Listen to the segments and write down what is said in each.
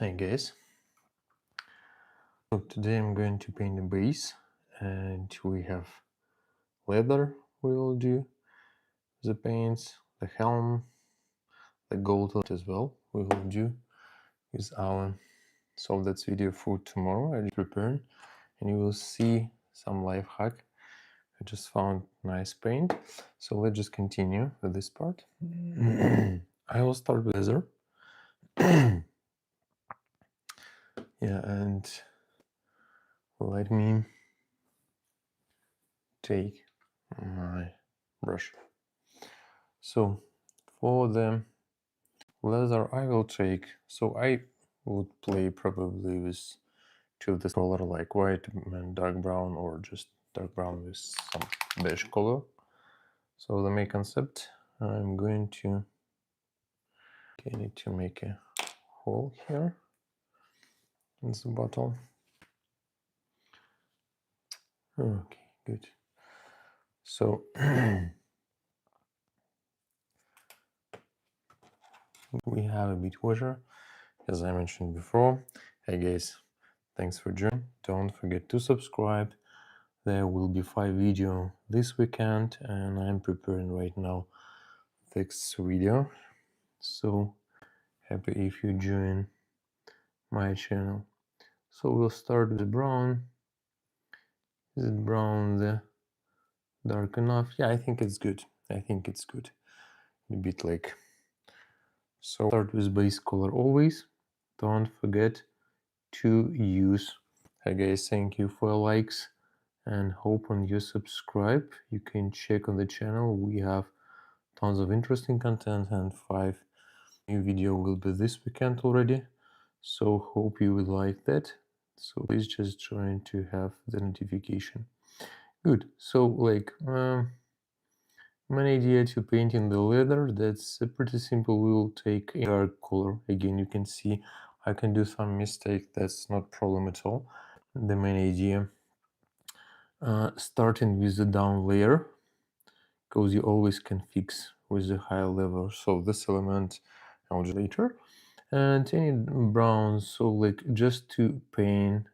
Hi guys. So today I'm going to paint the base, and we have leather. We will do the paints, the helm, the gold as well. We will do with our. So that's video for tomorrow. I just prepared, and you will see some life hack. I just found nice paint. So let's just continue with this part. I will start with leather. Yeah, and let me take my brush. So for the leather I will take, so I would play probably with two of this color, like white and dark brown, or just dark brown with some beige color. So the main concept, I'm going to need to make a hole here in the bottle. Okay, good. So we have a bit water, as I mentioned before. Hey guys, thanks for joining. Don't forget to subscribe. There will be 5 videos this weekend, and I'm preparing right now 6 video. So happy if you join my channel. So we'll start with brown. Is it brown the dark enough? Yeah, I think it's good. I think it's good. A bit like. So start with base color always. Don't forget to use. Hey guys, thank you for likes and hope on you subscribe. You can check on the channel. We have tons of interesting content, and 5 new video will be this weekend already. So hope you will like that. So please just try to have the notification. Good. So like main idea to painting the leather, that's pretty simple. We will take a dark color. Again, you can see I can do some mistake. That's not problem at all. The main idea, starting with the down layer, because you always can fix with the high level. So this element I'll do later. And any browns, so like just to paint,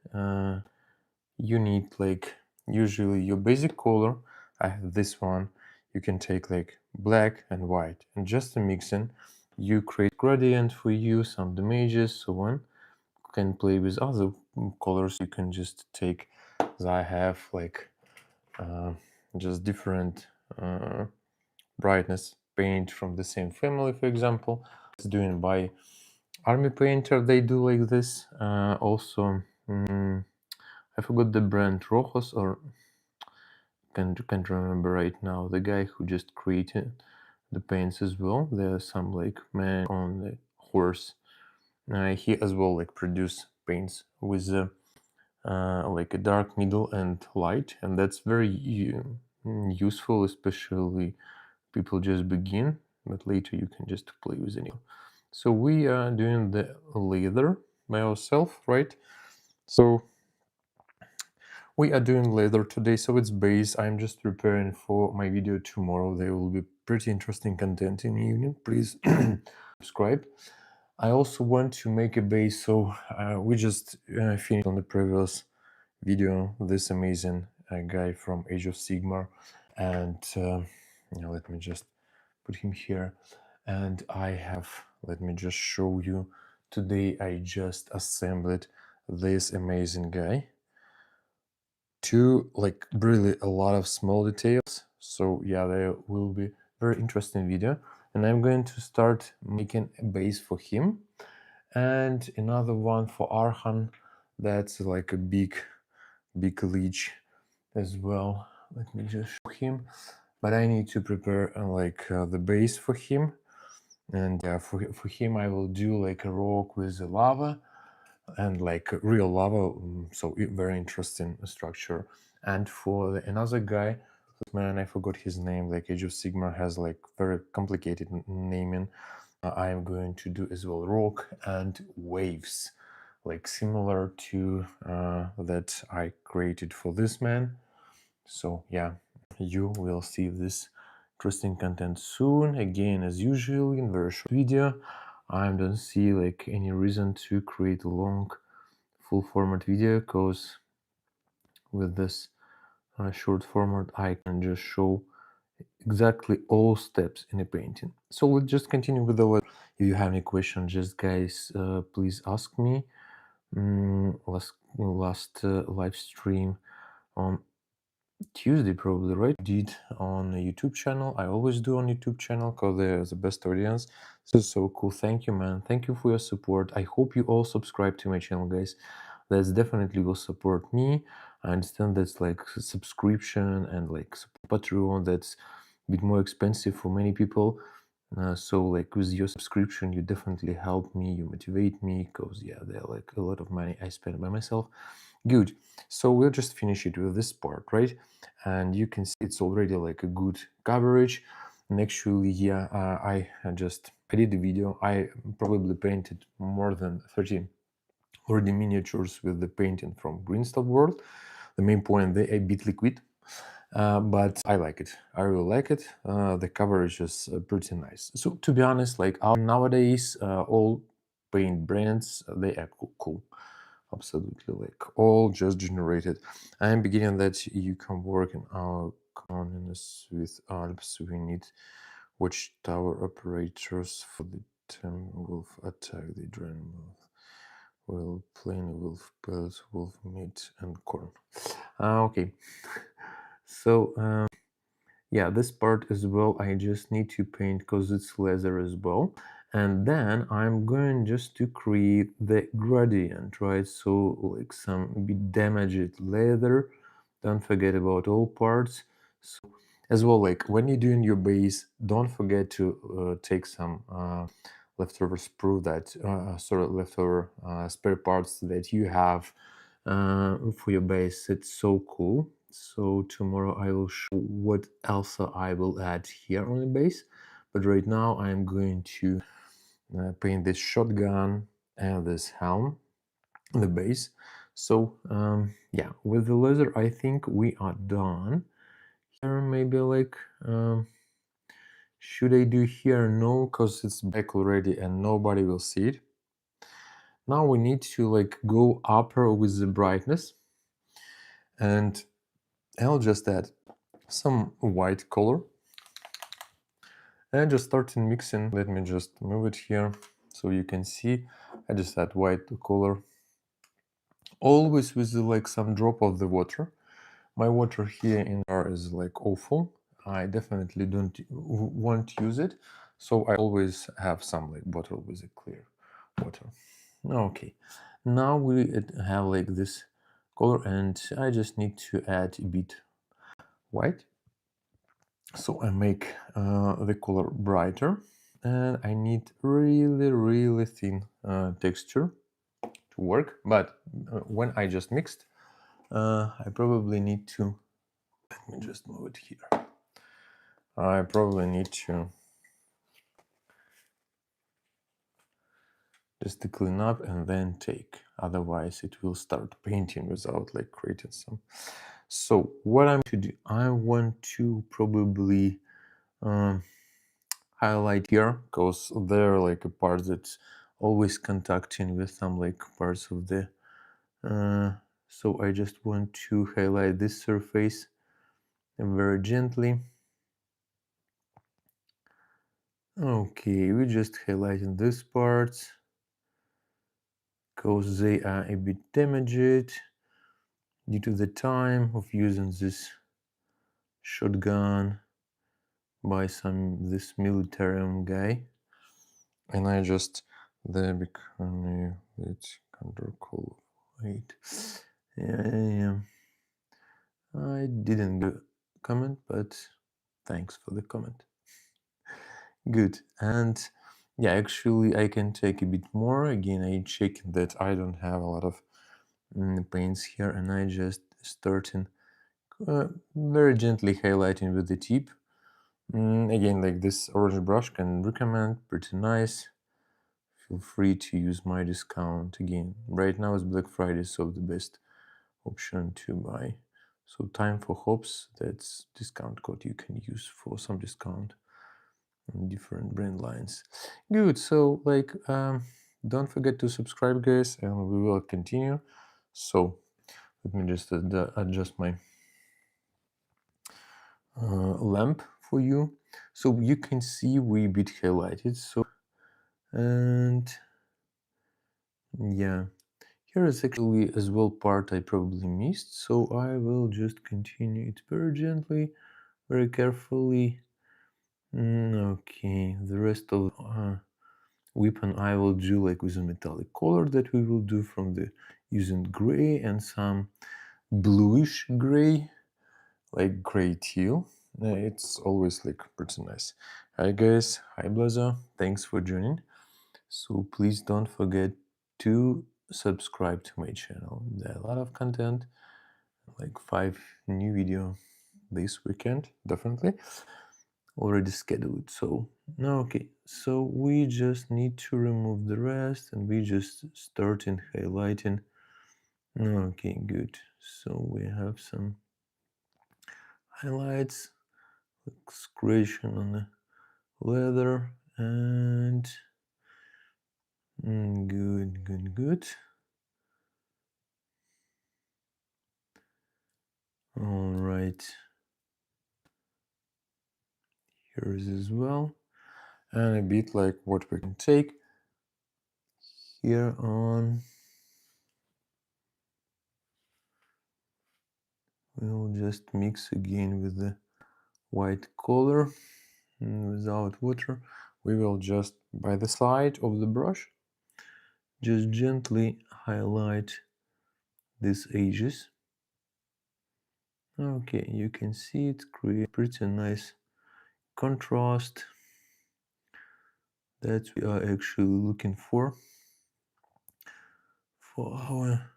you need like usually your basic color. I have this one. You can take like black and white, and just to mix in, you create gradient for you, some damages, so on. You can play with other colors. You can just take, as I have like just different brightness paint from the same family, for example. It's doing by Army Painter, they do like this. Also, I forgot the brand, Rojos, or can't remember right now. The guy who just created the paints as well. There are some like man on the horse. He as well like produce paints with like a dark middle and light, and that's very useful, especially people just begin. But later you can just play with any. So we are doing the leather by ourselves, right? So we are doing leather today, so it's base. I'm just preparing for my video tomorrow. There will be pretty interesting content in the evening. Please subscribe. I also want to make a base, so we just finished on the previous video this amazing guy from Age of Sigmar, and let me just put him here. And I have, let me just show you, today I just assembled this amazing guy to like really a lot of small details. So yeah, there will be very interesting video, and I'm going to start making a base for him, and another one for Arhan. That's like a big leech as well. Let me just show him, but I need to prepare the base for him. And for him I will do like a rock with the lava, and like real lava, so very interesting structure. And for another guy, man, I forgot his name, like Age of Sigmar has like very complicated naming. I'm going to do as well rock and waves, like similar to that I created for this man. So yeah, you will see this interesting content soon. Again, as usual, in very short video. I don't see like any reason to create a long full format video, because with this short format I can just show exactly all steps in a painting. So we'll just continue with the letter. If you have any questions, just guys, please ask me. Last live stream on Tuesday probably, right? Did on a YouTube channel. I always do on YouTube channel because they're the best audience. This is so cool. Thank you, man. Thank you for your support. I hope you all subscribe to my channel, guys. That's definitely will support me. I understand that's like subscription and like Patreon, that's a bit more expensive for many people. So like with your subscription, you definitely help me, you motivate me, because yeah, they're like a lot of money I spend by myself. Good. So we'll just finish it with this part, right? And you can see it's already like a good coverage. And actually, yeah, I did the video. I probably painted more than 30 already miniatures with the painting from Greenstuff World. The main point, they are a bit liquid, but I like it. I really like it. The coverage is pretty nice. So to be honest, like nowadays, all paint brands, they are cool. Absolutely, like all just generated. I am beginning that you can work in our economies with Alps. We need watchtower operators for the term wolf attack the drain will plain wolf pelts, wolf meat, and corn. Okay, so yeah, this part as well I just need to paint because it's leather as well, and then I'm going just to create the gradient, right? So like some bit damaged leather, don't forget about all parts. So as well, like when you're doing your base, don't forget to take some leftover sprue that sort of leftover spare parts that you have for your base. It's so cool. So tomorrow I will show what else I will add here on the base, but right now I'm going to paint this shotgun and this helm on the base. So yeah, with the leather I think we are done. Here maybe like should I do here? No, because it's back already and nobody will see it. Now we need to like go upper with the brightness, and I'll just add some white color and just start mixing. Let me just move it here so you can see. I just add white color, always with like some drop of the water. My water here in jar is like awful. I definitely don't want to use it, so I always have some like bottle with a clear water. Okay, now we have like this color, and I just need to add a bit white. So I make the color brighter, and I need really thin texture to work. But when I just mixed, I probably need to, let me just move it here. I probably need to just to clean up and then take, otherwise it will start painting without like creating some. So what I'm to do, I want to probably highlight here, because there are like a part that's always contacting with some like parts of the so I just want to highlight this surface very gently. Okay, we just highlighting this part because they are a bit damaged due to the time of using this shotgun by this military guy, and I just there become it's under call. Wait, yeah, I didn't get a comment, but thanks for the comment. Good. And yeah, actually I can take a bit more. Again, I check that I don't have a lot of paints here, and I just starting very gently highlighting with the tip. Again, like this orange brush can recommend, pretty nice. Feel free to use my discount. Again, right now is Black Friday, so the best option to buy. So time for hops, that's discount code you can use for some discount. different brand lines. Good. So like don't forget to subscribe, guys, and we will continue. So let me just adjust my lamp for you, so you can see we bit highlighted. So, and yeah, here is actually as well part I probably missed, so I will just continue it very gently, very carefully. Okay, the rest of weapon I will do like with a metallic color that we will do from the using gray and some bluish gray, like gray teal. It's always like pretty nice. Hi guys, hi Blaza, thanks for joining. So please don't forget to subscribe to my channel. There are a lot of content, like 5 new video this weekend, definitely already scheduled. So okay, so we just need to remove the rest and we just start in highlighting. Okay, good. So we have some highlights, scratching on the leather, and good. All right, here's as well, and a bit like what we can take here on. We'll just mix again with the white color without water. We will just by the side of the brush just gently highlight these edges. Okay, you can see it create pretty nice contrast that we are actually looking for our,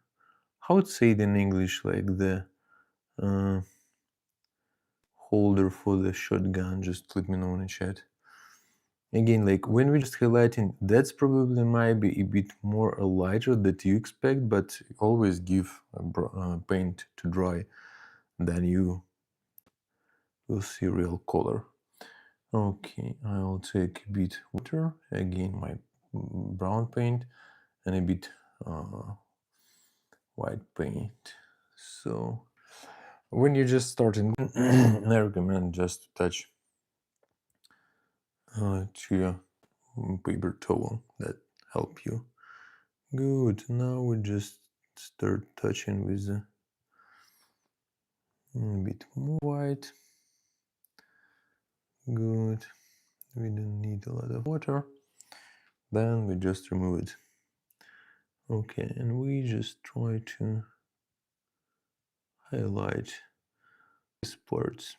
how would say it in English, like the holder for the shotgun. Just let me know in the chat. Again, like when we're just highlighting, that's probably might be a bit more lighter that you expect, but always give paint to dry, then you will see real color. Okay, I'll take a bit water, again my brown paint, and a bit white paint. So when you're just starting, I recommend just touch to your paper towel, that help you. Good. Now we just start touching with a bit more white. Good. We don't need a lot of water. Then we just remove it. Okay, and we just try to highlight these parts.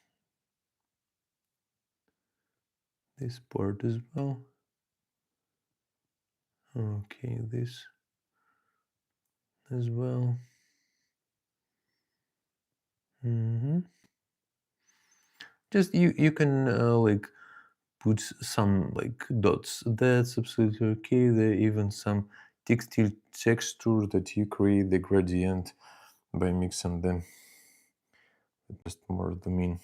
This part as well. Okay, this as well. Just you can like put some like dots. That's absolutely okay. There even some textile texture that you create the gradient by mixing them. Just more the mean.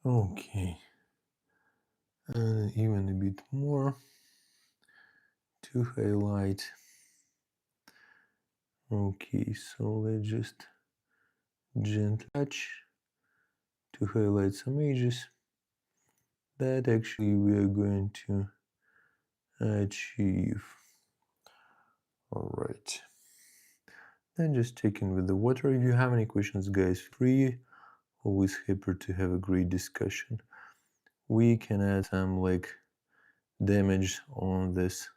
Okay, even a bit more to highlight. Okay, so let's just gently touch to highlight some edges that actually we are going to achieve. All right, then just take in with the water. If you have any questions, guys, free. Always happy to have a great discussion. We can add some like damage on this.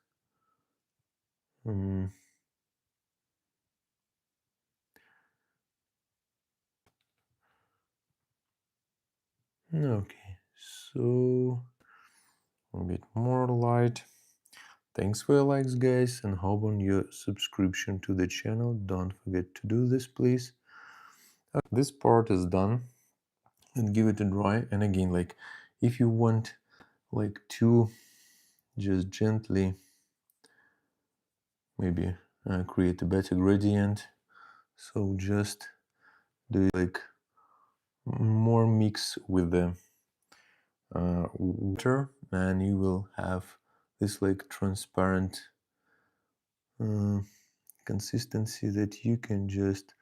Okay, so a bit more light. Thanks for your likes, guys, and hope on your subscription to the channel. Don't forget to do this, please. This part is done, and give it a dry. And again, like if you want like to just gently maybe create a better gradient, so just do like more mix with the water, and you will have this like transparent consistency that you can just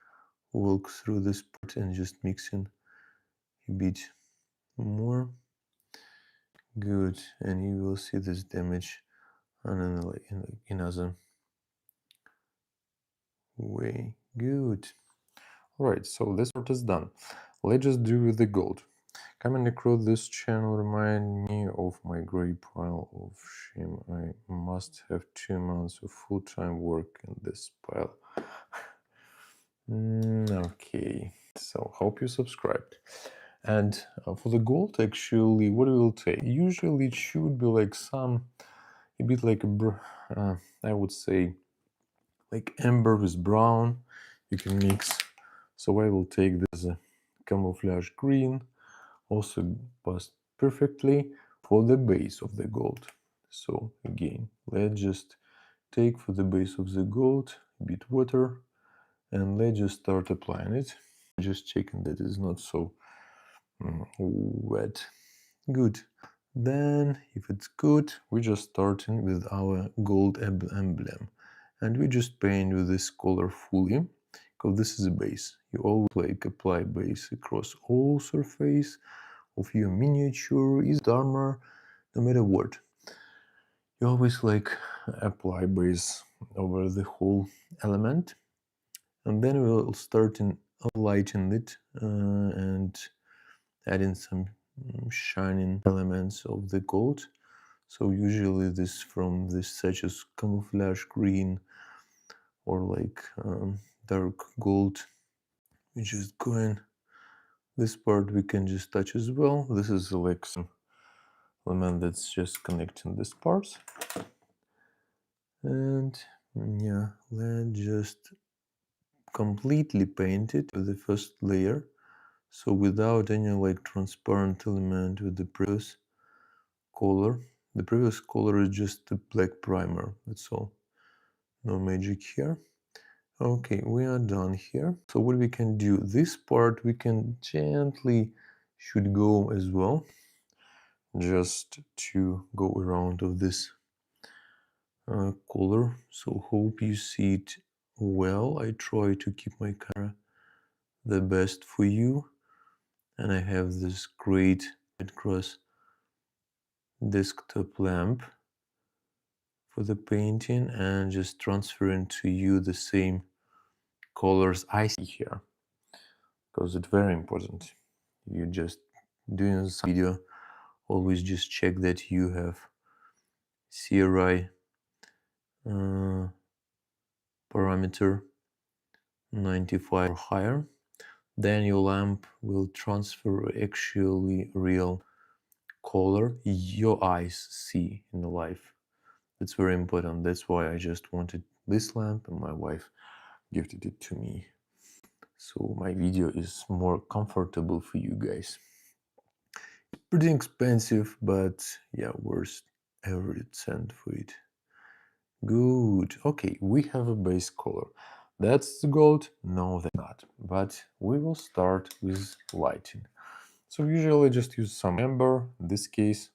walk through this part and just mix in a bit more. Good, and you will see this damage in another way. Good. All right, so this part is done. Let's just do with the gold. Coming across this channel remind me of my great pile of shame. I must have 2 months of full-time work in this pile. Okay, so hope you subscribed. And for the gold, actually, what it will take? Usually it should be like a bit like I would say, like amber with brown. You can mix. So I will take this camouflage green, also passed perfectly for the base of the gold. So again, let's just take for the base of the gold a bit water, and let's just start applying it. Just checking that it's not so wet. Good. Then if it's good, we're just starting with our gold emblem, and we just paint with this color fully, because this is a base. You always like apply base across all surface of your miniature, is armor, no matter what. You always like apply base over the whole element, and then we'll start in lighting it and adding some shining elements of the gold. So usually this from this such as camouflage green or like dark gold, which is going. This part we can just touch as well. This is like some element that's just connecting these parts. And yeah, let's just completely paint it with the first layer. So without any like transparent element with the previous color. The previous color is just the black primer, that's all. No magic here. Okay, we are done here. So what we can do, this part we can gently should go as well, just to go around of this color. So hope you see it well. I try to keep my camera the best for you, and I have this great Red Cross desktop lamp for the painting, and just transferring to you the same colors I see here, because it's very important. You just doing this video, always just check that you have CRI parameter 95 or higher. Then your lamp will transfer actually real color your eyes see in the life. It's very important. That's why I just wanted this lamp, and my wife gifted it to me, so my video is more comfortable for you guys. It's pretty expensive, but yeah, worth every cent for it. Good. Okay, we have a base color. That's the gold? No, that's not. But we will start with lighting. So usually just use some amber, in this case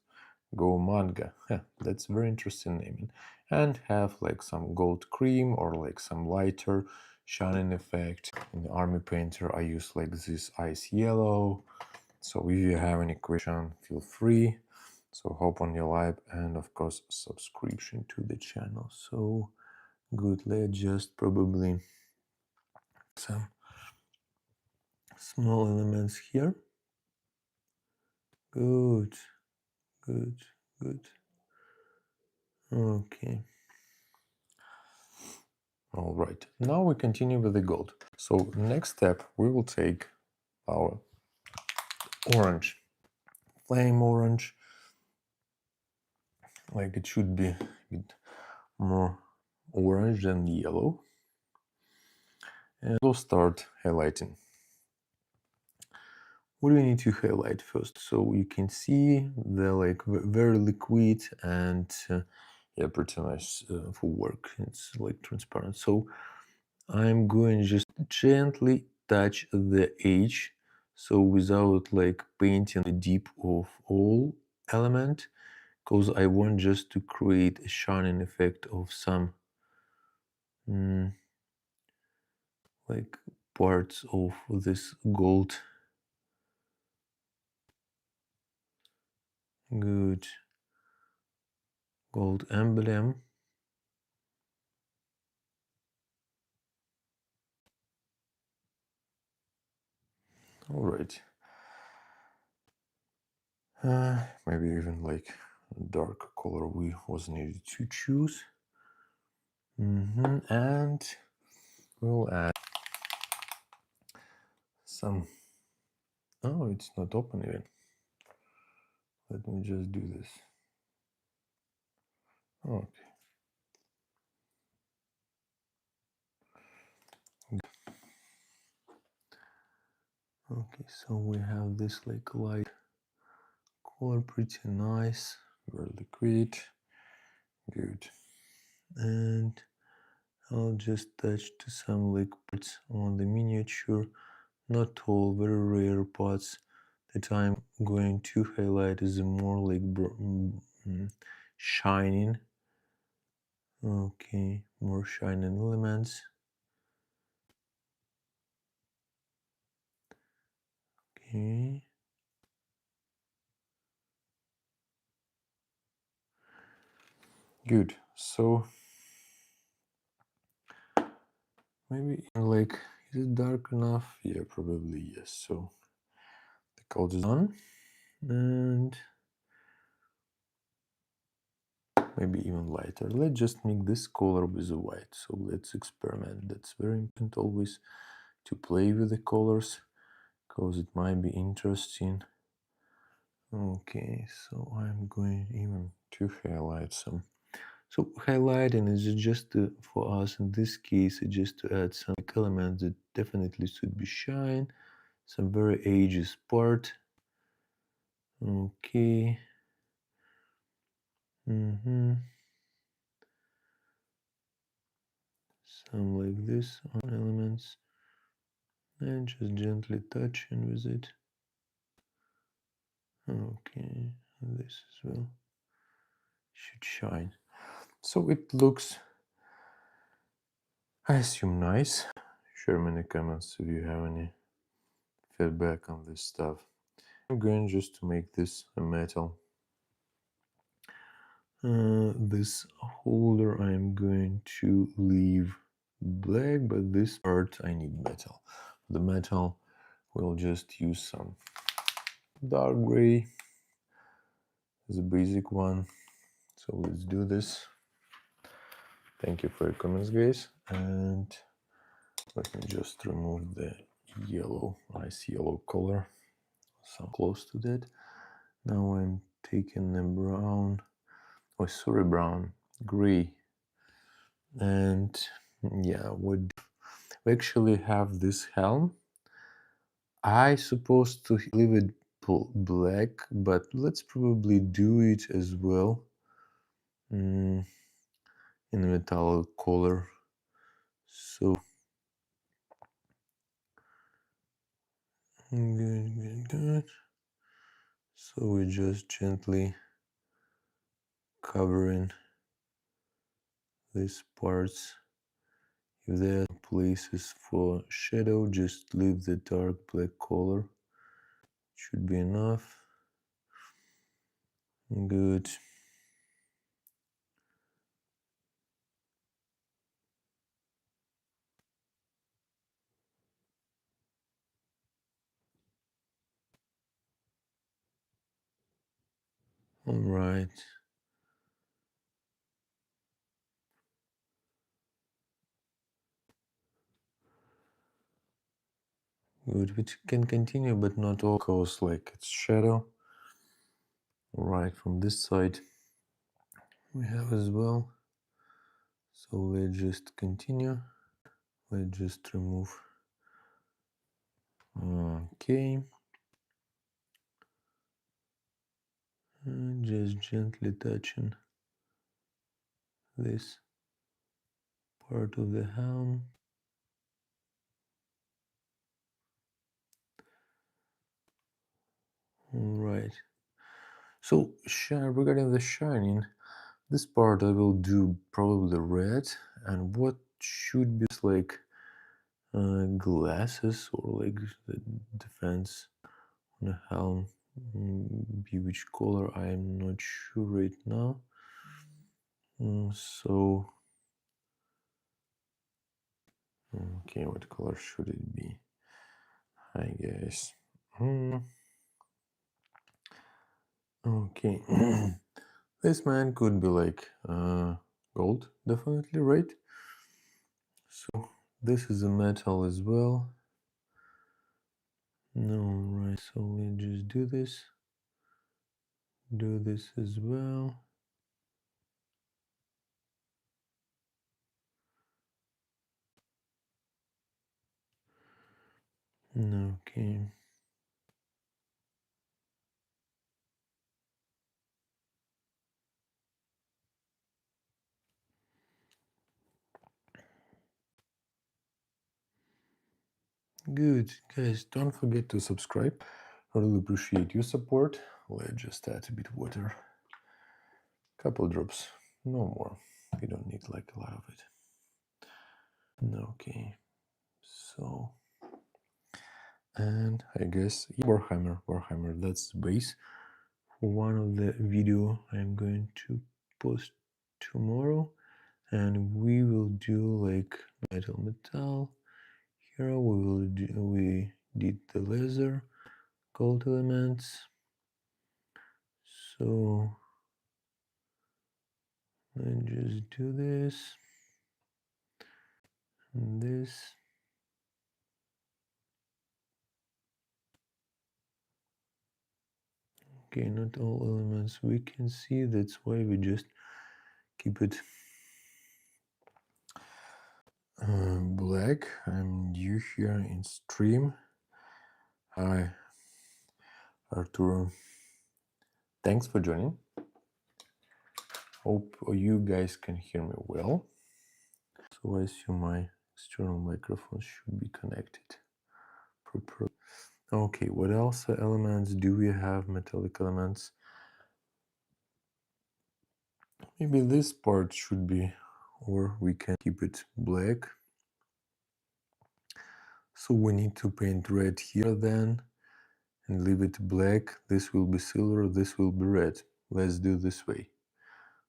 go manga. That's very interesting naming. And have like some gold cream or like some lighter shining effect. In the army painter I use like this ice yellow. So if you have any question, feel free. So hope on your live, and of course subscription to the channel. So good, let's just probably some small elements here. Good, good, good. Okay. All right, now we continue with the gold. So next step, we will take our orange, flame orange, like it should be a bit more orange than yellow. And we'll start highlighting. What do we need to highlight first? So you can see they're like very liquid and yeah, pretty nice for work. It's like transparent. So I'm going to just gently touch the edge, so without like painting the deep of all element, because I want just to create a shining effect of some like parts of this gold. Good. Gold emblem. All right. Maybe even like dark color we was needed to choose. And we'll add some. Oh, it's not open even. Let me just do this. Okay. Okay, so we have this like light color, pretty nice, very liquid, good. And I'll just touch to some like parts on the miniature, not all, very rare parts that I'm going to highlight is more like shining. Okay, more shining elements. Okay. Good. So maybe like, is it dark enough? Yeah, probably yes. So the color is on, and maybe even lighter. Let's just make this color with the white. So let's experiment. That's very important always to play with the colors, because it might be interesting. Okay, so I'm going even to highlight some. So highlighting is just for us in this case, it's just to add some elements that definitely should be shine, some very edges part. Okay. Some like this on elements, and just gently touching with it. Okay, this as well should shine. So it looks, I assume, nice. Share me in the comments if you have any feedback on this stuff. I'm going just to make this a metal. This holder I'm going to leave black, but this part I need metal. The metal we'll just use some dark gray as a basic one. So let's do this. Thank you for your comments, guys, and let me just remove the yellow, nice yellow color, so close to that. Now I'm taking the brown, oh sorry, brown, gray, and yeah, we actually have this helm. I supposed to leave it black, but let's probably do it as well in a metallic color. So good. So we're just gently covering these parts. If there are places for shadow, just leave the dark black color. Should be enough. Good. All right. Good. We can continue, but not all, because like it's shadow. Right, from this side we have as well. So let's just continue. Let's just remove. Okay. And just gently touching this part of the helm. All right. So regarding the shining, this part I will do probably red, and what should be like glasses or like the defense on the helm. Be which color I'm not sure right now. So okay, what color should it be? Hi guys. Okay. This man could be like gold, definitely, right? So this is a metal as well. No, right, so let's just do this. Do this as well. Okay. Good, guys, don't forget to subscribe. I really appreciate your support. Let's just add a bit of water. Couple drops, no more. We don't need like a lot of it. Okay, so, and I guess Warhammer, that's the base for one of the video I'm going to post tomorrow, and we will do like metal. Here we did the laser gold elements. So let's just do this and this. Okay, not all elements we can see, that's why we just keep it black. I'm new here in stream. Hi Arturo, thanks for joining. Hope you guys can hear me well. So I assume my external microphone should be connected properly. Okay, what else elements do we have? Metallic elements. Maybe this part should be, or we can keep it black. So we need to paint red here then and leave it black. This will be silver, this will be red. Let's do this way.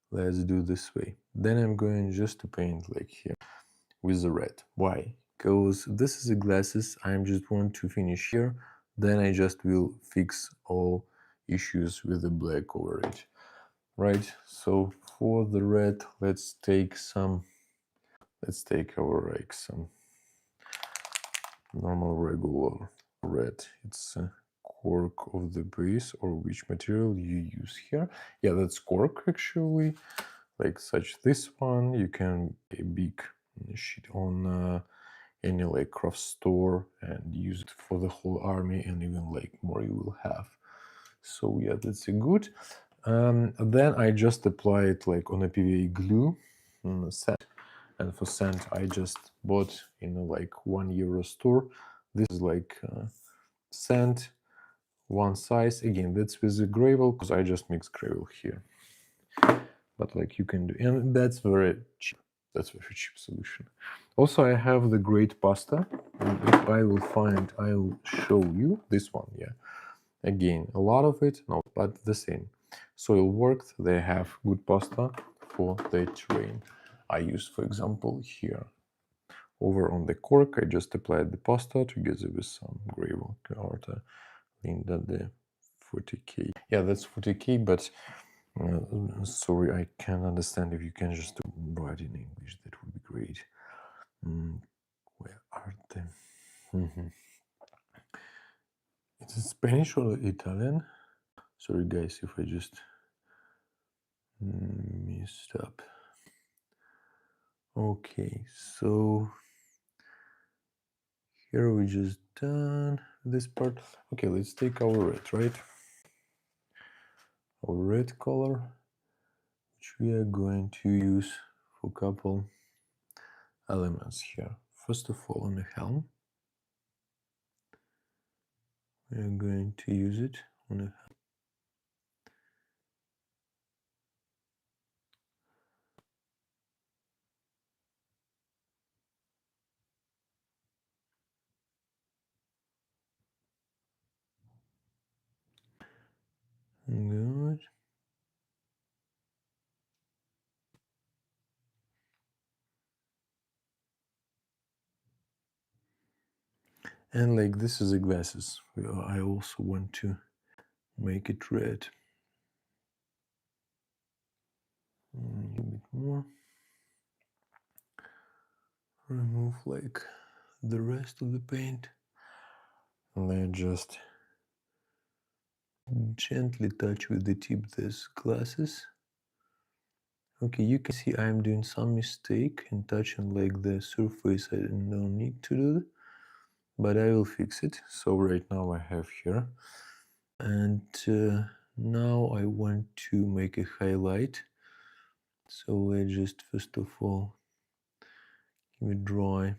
Let's do this way. Then I'm going just to paint like here with the red. Why? Because this is the glasses. I just want to finish here. Then I just will fix all issues with the black over it. Right, so for the red, let's take some normal regular red. It's a cork of the base, or which material you use here. Yeah, that's cork actually, like such this one. You can a big sheet on any like craft store and use it for the whole army, and even like more you will have. So yeah, that's a good. Then I just apply it like on a PVA glue set, and for scent I just bought in a like €1 store. This is like scent, one size. Again, that's with the gravel because I just mix gravel here. But like you can do, and that's very cheap. That's a very cheap solution. Also, I have the great pasta. And if I will find, I will show you this one. Yeah. Again, a lot of it, no, but the same. Soil worked, they have good pasta for the terrain. I use, for example, here. Over on the cork, I just applied the pasta together with some gravel. Orta Linda the 40k. Yeah, that's 40k, but sorry, I can't understand. If you can just write in English, that would be great. Where are they? Is it Spanish or Italian? Sorry guys if I just messed up. Okay, so here we just done this part. Okay, let's take our red, right? Our red color, which we are going to use for a couple elements here. First of all, on the helm, we are going to use it on the helm. Good. And like this is the glasses. I also want to make it red. A bit more. Remove like the rest of the paint. And then just gently touch with the tip these glasses. Okay, you can see I'm doing some mistake in touching like the surface. I don't need to do that, but I will fix it. So right now I have here, and now I want to make a highlight. So I just first of all give it dry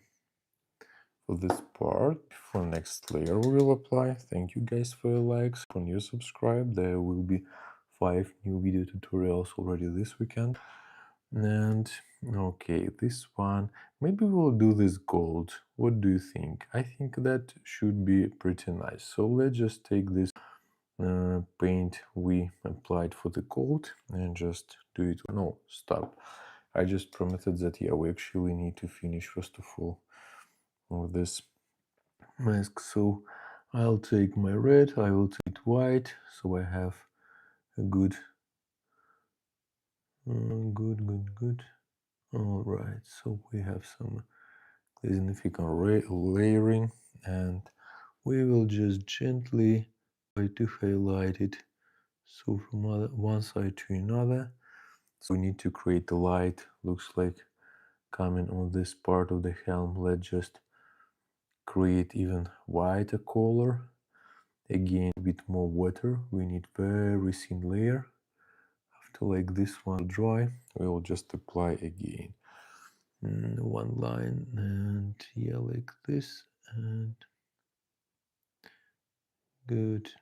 for this part. For next layer we will apply. Thank you guys for your likes. For new subscribe, there will be 5 new video tutorials already this weekend. And okay, this one, maybe we'll do this gold. What do you think? I think that should be pretty nice. So let's just take this paint we applied for the gold and just do it. No, stop. I just promised that, yeah, we actually need to finish first of all with this mask. So I'll take my red, I will take white, so I have a good. All right, so we have some significant layering, and we will just gently try to highlight it. So from one side to another. So we need to create the light. Looks like coming on this part of the helm. Let's just create even whiter color. Again, a bit more water. We need very thin layer. After like this one dry, we will just apply again. One line, and yeah, like this, and good.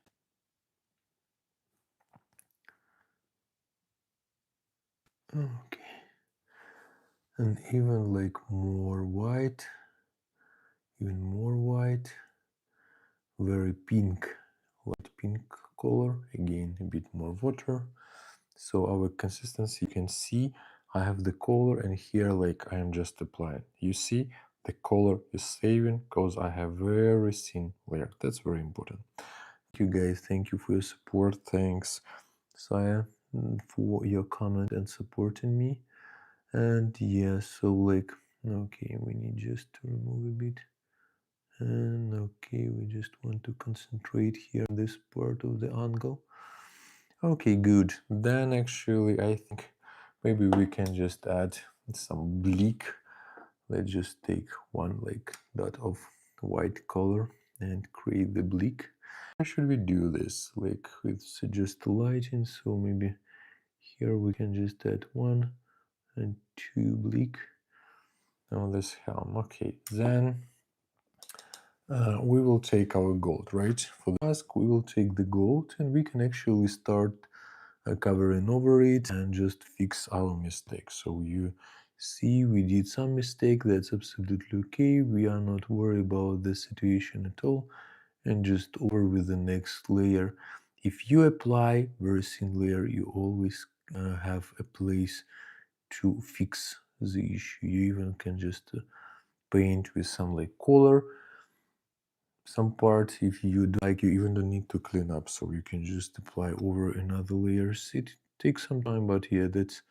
Okay, and even like more white, even more white, very pink, light pink color, again a bit more water. So our consistency, you can see I have the color, and here like I am just applying. You see the color is saving because I have very thin layer. That's very important. Thank you guys, thank you for your support. Thanks Saya for your comment and supporting me. And yeah, so like, okay, we need just to remove a bit, and okay, we just want to concentrate here on this part of the angle. Okay, good. Then actually I think maybe we can just add some bleak. Let's just take one like dot of white color and create the bleak. How should we do this? Like with suggest lighting, so maybe here we can just add 1 and 2 bleak on this helm. Okay, then we will take our gold, right? For the mask, we will take the gold, and we can actually start covering over it and just fix our mistake. So you see we did some mistake, that's absolutely okay. We are not worried about the situation at all, and just over with the next layer. If you apply very thin layer, you always have a place to fix the issue. You even can just paint with some like color some parts. If you like, you even don't need to clean up, so you can just apply over another layers. It takes some time, but yeah, that's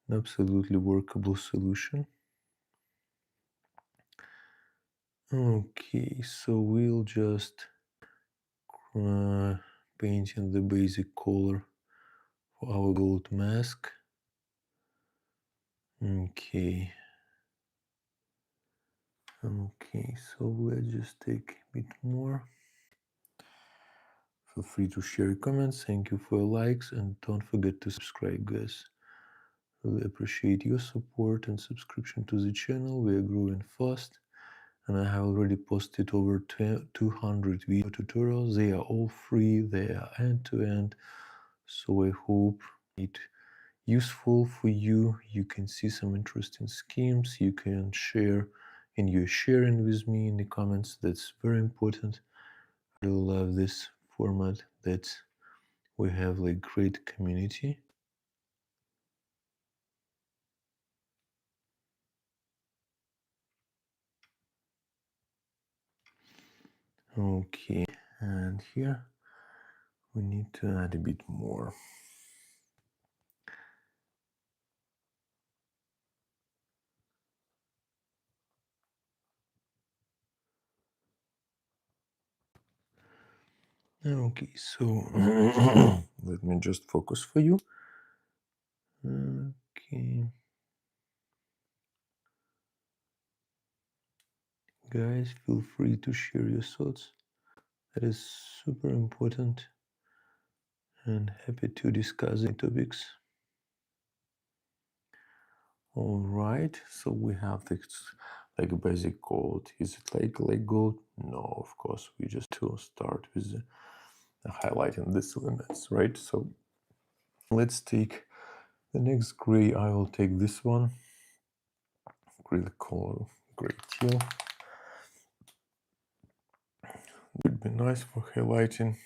an absolutely workable solution. Okay, so we'll just paint in the basic color for our gold mask. Okay, so let's just take a bit more. Feel free to share your comments. Thank you for your likes, and don't forget to subscribe, guys. Really appreciate your support and subscription to the channel. We are growing fast, and I have already posted over 200 video tutorials. They are all free, they are end-to-end, so I hope it useful for you. You can see some interesting schemes you can share, and you're sharing with me in the comments. That's very important. I really love this format. That's we have like great community. Okay, and here we need to add a bit more. Okay, so let me just focus for you. Okay, guys, feel free to share your thoughts. That is super important, and happy to discuss the topics. All right, so we have this like basic code. Is it like gold? No, of course, we just to start with highlighting these limits, right? So let's take the next gray. I will take this one, gray color, gray teal. Would be nice for highlighting.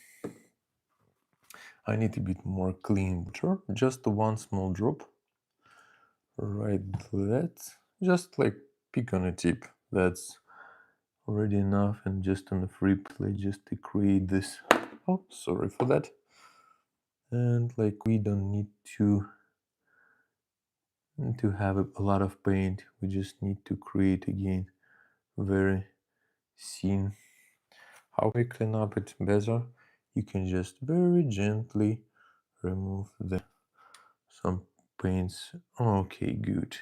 I need a bit more clean water, just one small drop. Right, let's just like pick on a tip. That's already enough, and just on the free play just to create this. Oh, sorry for that. And like we don't need to have a lot of paint. We just need to create again very scene. How we clean up it better? You can just very gently remove some paints. Okay, good.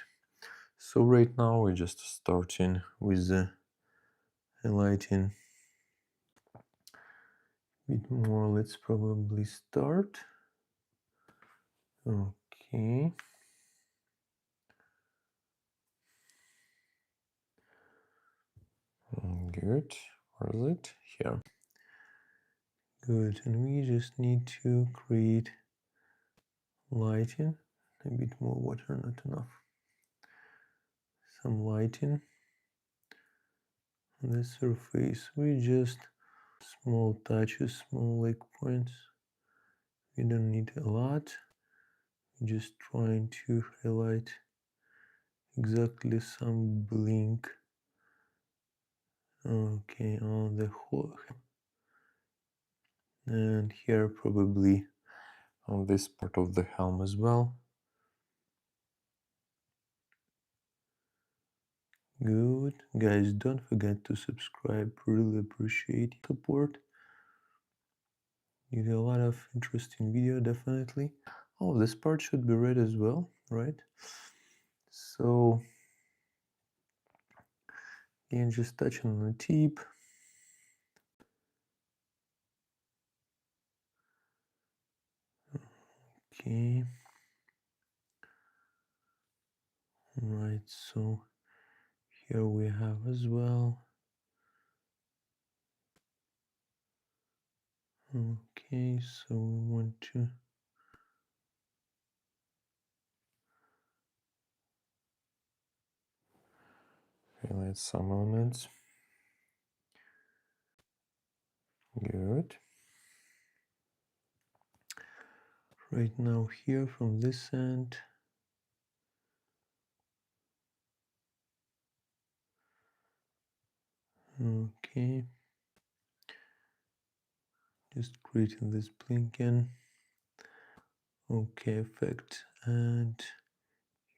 So right now we're just starting with the highlighting a bit more. Let's probably start. Okay. Good. Where is it? Here. Good. And we just need to create lighting. A bit more water, not enough. Some lighting on the surface. We just small touches, small like points. We don't need a lot. We're just trying to highlight exactly some blink. Okay, on the whole, and here probably on this part of the helm as well. Good. Guys, don't forget to subscribe. Really appreciate support. You get a lot of interesting video, definitely. Oh, this part should be red as well, right? So again, just touching on the tip. Okay. Right, so here we have as well. Okay, so we want to highlight some elements. Good. Right now here from this end. Okay. Just creating this blinking. Okay, effect, and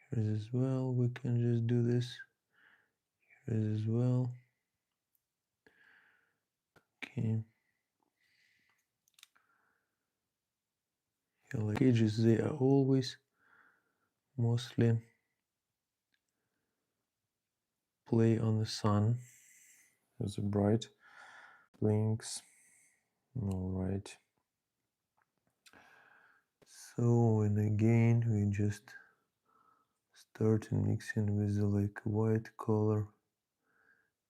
here as well. We can just do this here as well. Okay. Here, like edges, they are always mostly play on the sun. There's a bright blinks. All right. So, and again, we just start mixing with the like white color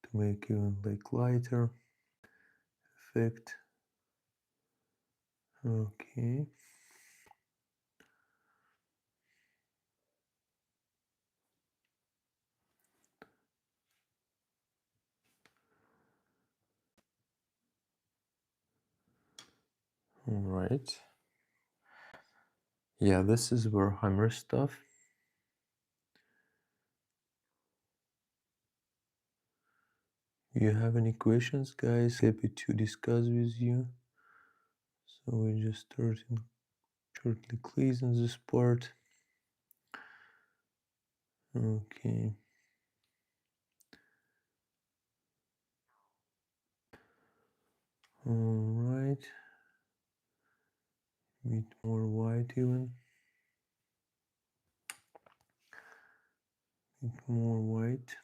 to make even like lighter effect. Okay. All right. Yeah, this is Warhammer stuff. You have any questions, guys? Happy to discuss with you. So we just starting shortly, please, in this part. Okay. All right. Bit more white even. Bit more white.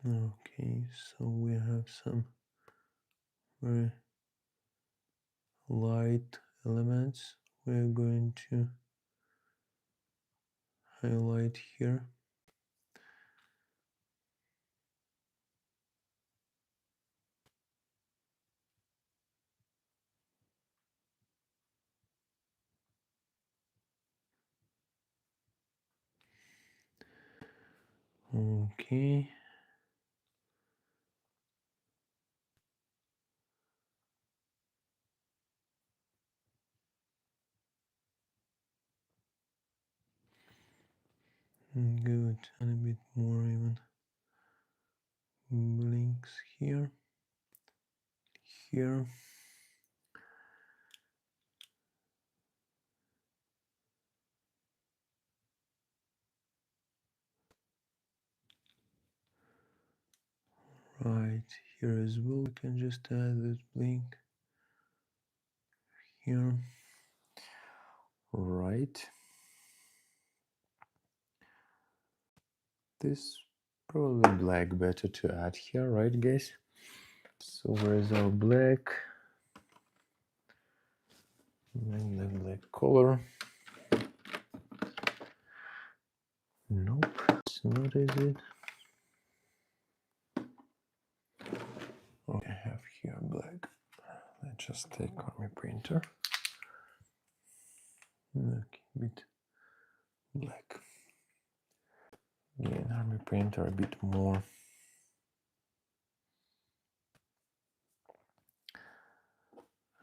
Okay, so we have some very light elements we're going to highlight here. Okay. Good, and a bit more even blinks here. Here. Right here as well. We can just add this blink here. Right. This probably black better to add here, right, guys? So where's our black? And the black color. Nope, it's not, is it? Okay, I have here black. Let's just take army printer. Okay, bit black. Yeah, an army printer a bit more.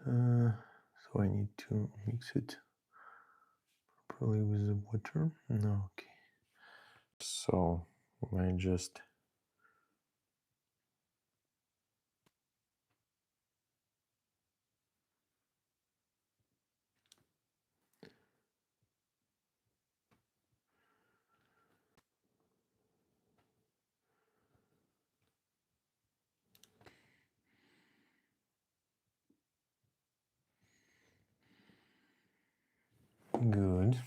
So I need to mix it properly with the water. No, okay. So I just good.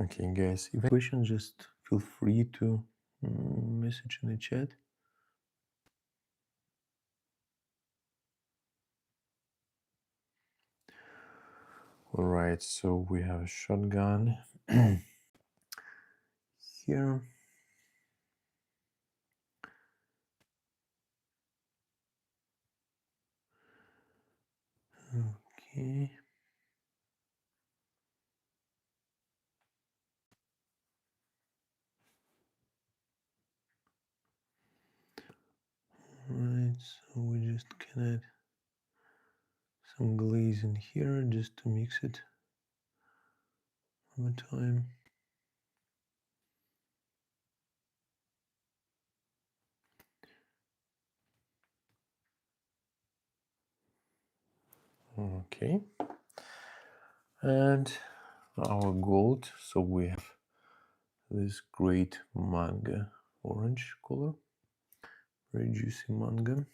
Okay, guys, if you have questions, just feel free to message in the chat. All right, so we have a shotgun here. Okay. Right, so we just can add some glaze in here just to mix it over time. Okay. And our gold, so we have this great manga orange color, very juicy manga.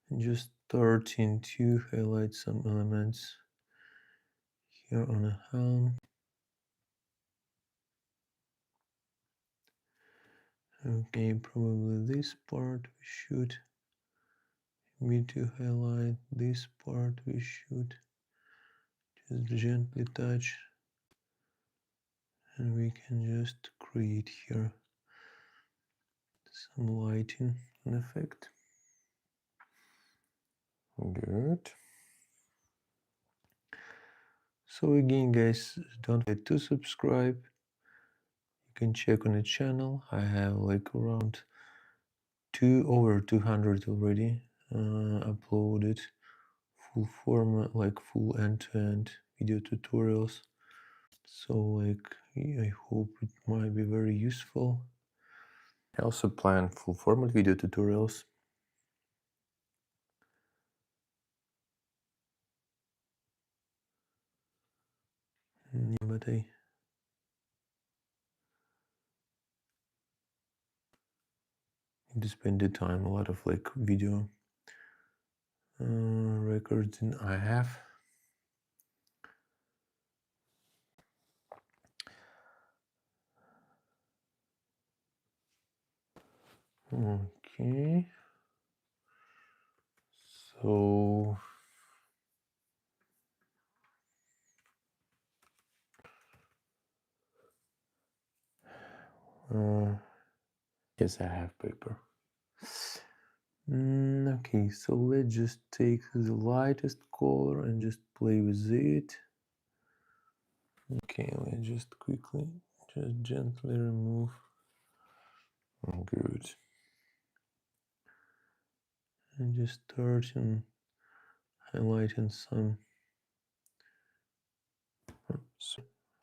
And just starting to highlight some elements here on a helm. Okay, probably this part we should me to highlight this part, we should just gently touch, and we can just create here some lighting and effect. Good. So again, guys, don't forget to subscribe. You can check on the channel. I have like around over 200 already uploaded full format, like full end-to-end video tutorials. So like I hope it might be very useful. I also plan full format video tutorials. But I need to spend the time, a lot of like video records I have. Okay. So yes, I have paper. Okay, so let's just take the lightest color and just play with it. Okay, let's just quickly, just gently remove. Good. And just start and highlighting some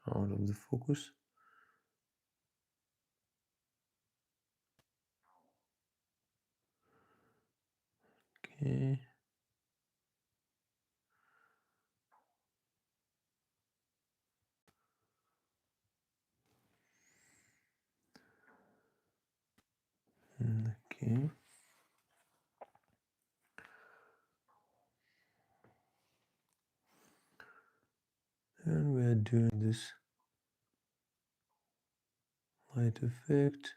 out of the focus. Okay. Okay. And we are doing this light effect,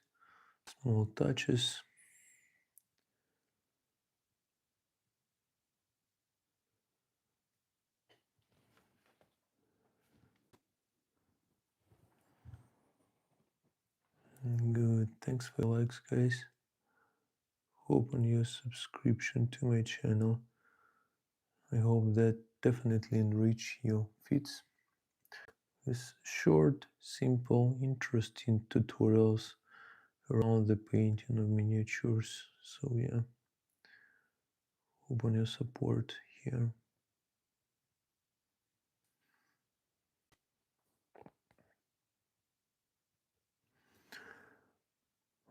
small touches. Good. Thanks for your likes, guys. Hope on your subscription to my channel. I hope that definitely enrich your feeds with short, simple, interesting tutorials around the painting of miniatures. So yeah, hope on your support here.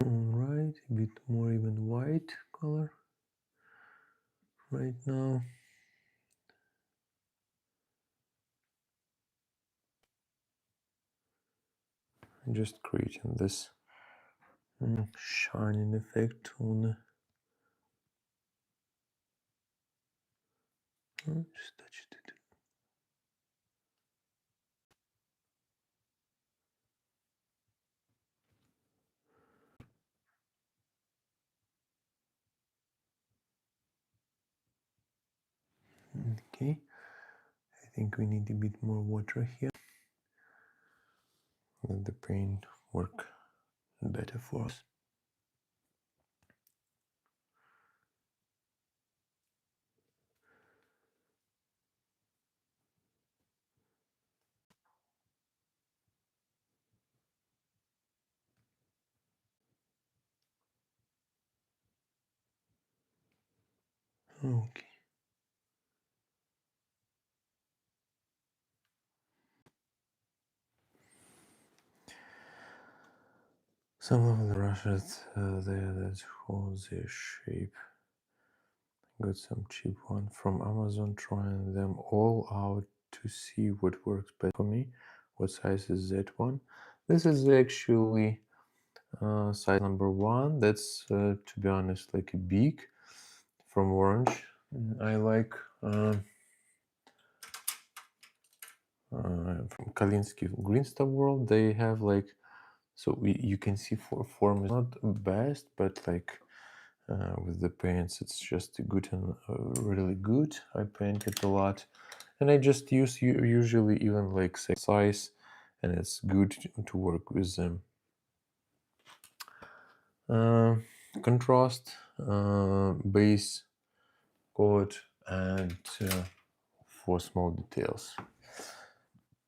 Alright, a bit more even white color right now. I'm just creating this shining effect on just touch it. Okay, I think we need a bit more water here. Let the paint work better for us. Okay. Some of the brushes there that hold their shape. Got some cheap one from Amazon, trying them all out to see what works best for me. What size is that one? This is actually size number 1. That's to be honest like a big from Orange. I like from Kalinsky Green Stuff World. They have like, so you can see form is not best, but like with the paints. It's just good and really good. I paint it a lot, and I just use usually even like size, and it's good to work with them. Contrast, base coat, and for small details.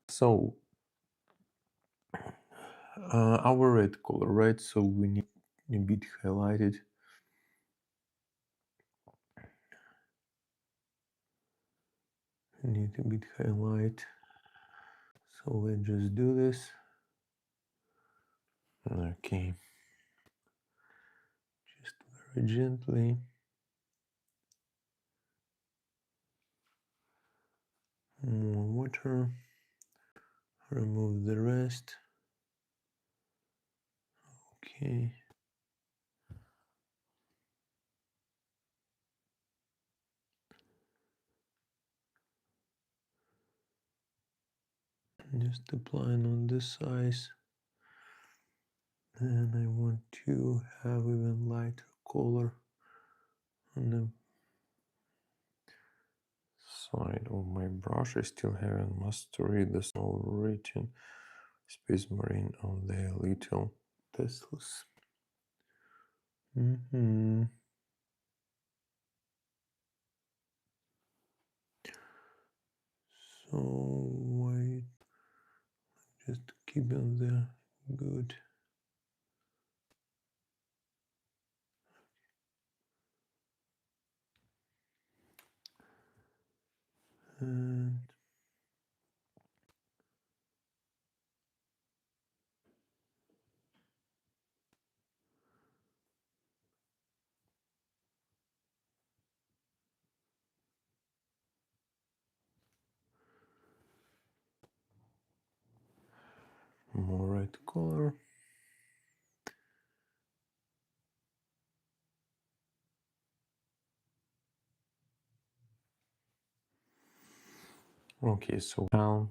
So our red color, right? So we need a bit highlighted. Need a bit highlight. So let's just do this. Okay. Just very gently. More water. Remove the rest. Okay. Just applying on this size. And I want to have even lighter color on the side of my brush. I still haven't mastered the small written space marine on the little Teslas. So wait, just keep on there. Good. And more red color. Okay, so now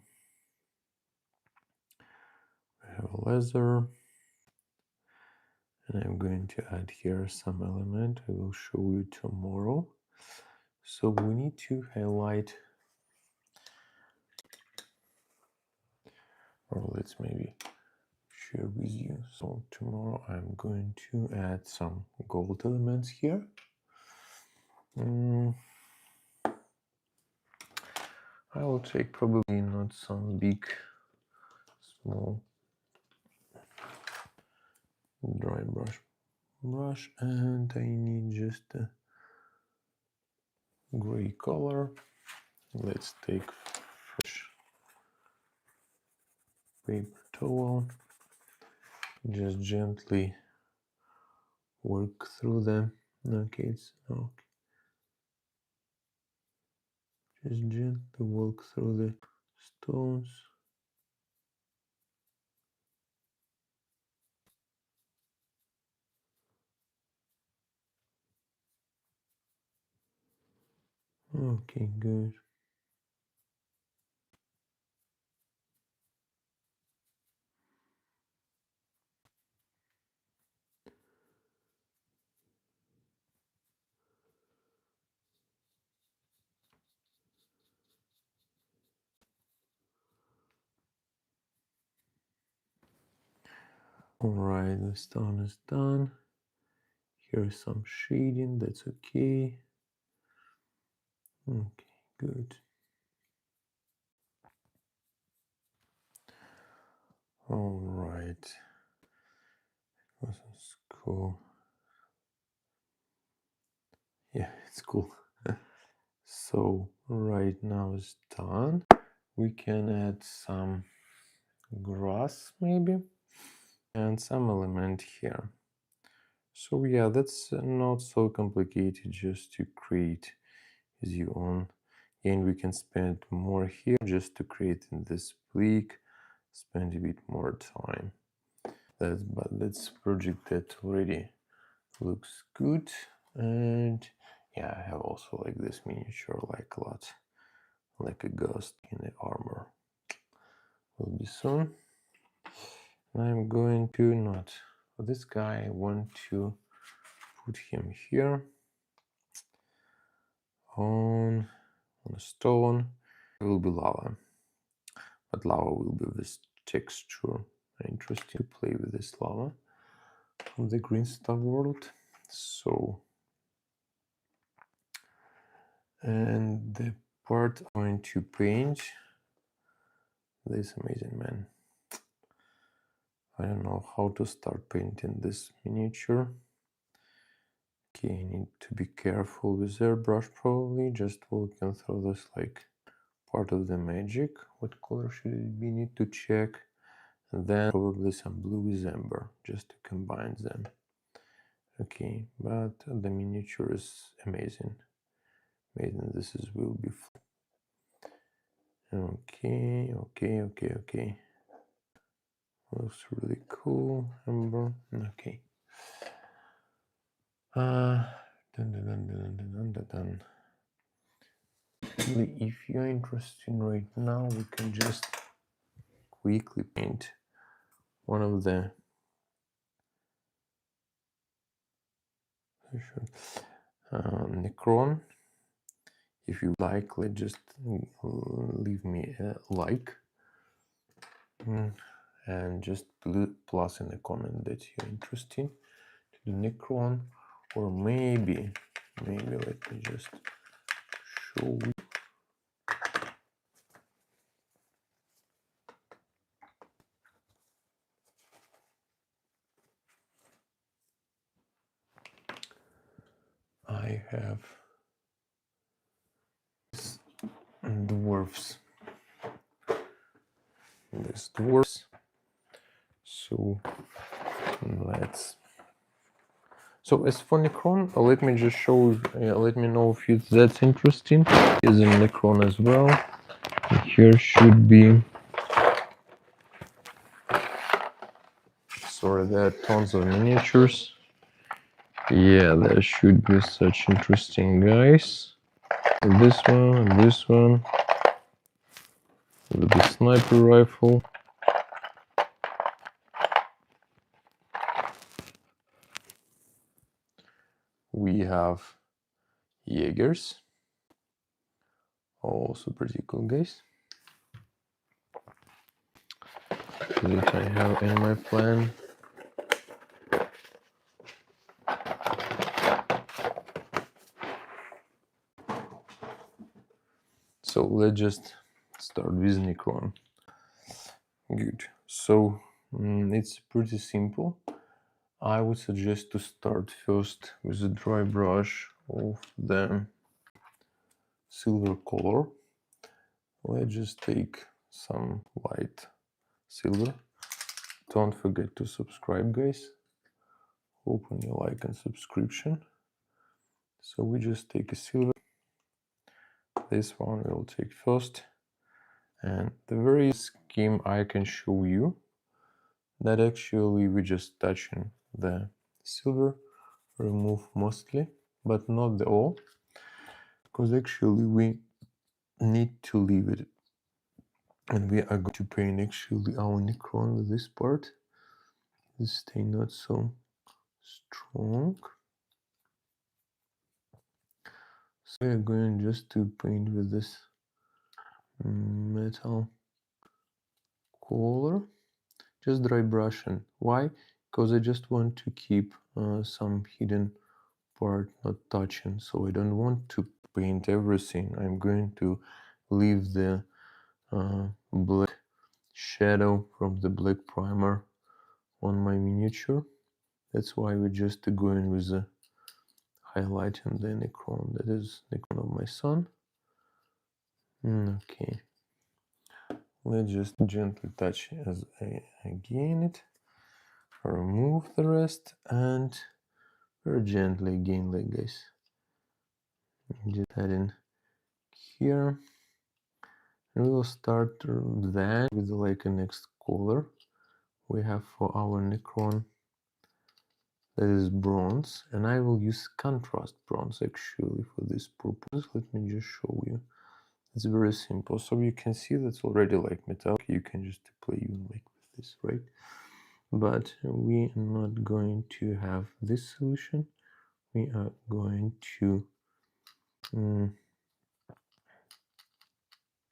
we have a leather, and I'm going to add here some element. I will show you tomorrow. So we need to highlight, or let's maybe share with you. So tomorrow I'm going to add some gold elements here. I will take probably not some big, small dry brush, and I need just a gray color. Let's take fresh paper towel, just gently work through them. Okay, it's okay. Just gently walk through the stones. Okay, good. Alright, the stone is done. Here's some shading, that's okay. Okay, good. Alright. This is cool. Yeah, it's cool. So right now it's done. We can add some grass maybe and some element here. So yeah, that's not so complicated, just to create as you own. And we can spend more here just to create in this bleak, spend a bit more time. But that's project that already looks good. And yeah, I have also like this miniature, like a lot, like a ghost in the armor. Will be soon. And I'm going to not for this guy. I want to put him here on a stone. It will be lava, but lava will be this texture. Interesting to play with this lava from the green star world. So, and the part I'm going to paint this amazing man. I don't know how to start painting this miniature. Okay, I need to be careful with airbrush probably, just walking through this like part of the magic. What color should it be? Need to check. And then probably some blue with amber, just to combine them. Okay, but the miniature is amazing. Amazing, this is will be okay. Looks really cool, amber. Okay. Dun. If you're interested right now, we can just quickly paint one of the Necron. If you like, just leave me a like and just plus in the comment that you're interested to the Necron, or maybe let me just show you. I have dwarves. These dwarves. So let's. So as for Necron, let me just show. Let me know if that's interesting. Is in Necron as well. Here should be. Sorry, there are tons of miniatures. Yeah, there should be such interesting guys. This one, with the sniper rifle. We have Jaegers, also pretty cool guys. That I have in my plan. So let's just start with Necron. Good. So it's pretty simple. I would suggest to start first with a dry brush of the silver color. Let's just take some light silver. Don't forget to subscribe, guys. Open your like and subscription. So we just take a silver. This one we'll take first. And the very scheme I can show you that actually we just touching the silver, remove mostly, but not the all, because actually we need to leave it. And we are going to paint actually our Necron with this part. This stay not so strong. So we are going just to paint with this metal color, just dry brushing. Why? Because I just want to keep some hidden part not touching, so I don't want to paint everything. I'm going to leave the black shadow from the black primer on my miniature. That's why we're just going with the highlighting the Necron. That is Necron of my son. Okay, let's just gently touch as I gain it, remove the rest, and very gently again, like this. Just add in here, and we will start then with like a next color we have for our Necron. That is bronze, and I will use contrast bronze actually for this purpose. Let me just show you. It's very simple. So you can see that's already like metallic. You can just play even like with this, right? But we are not going to have this solution. we are going to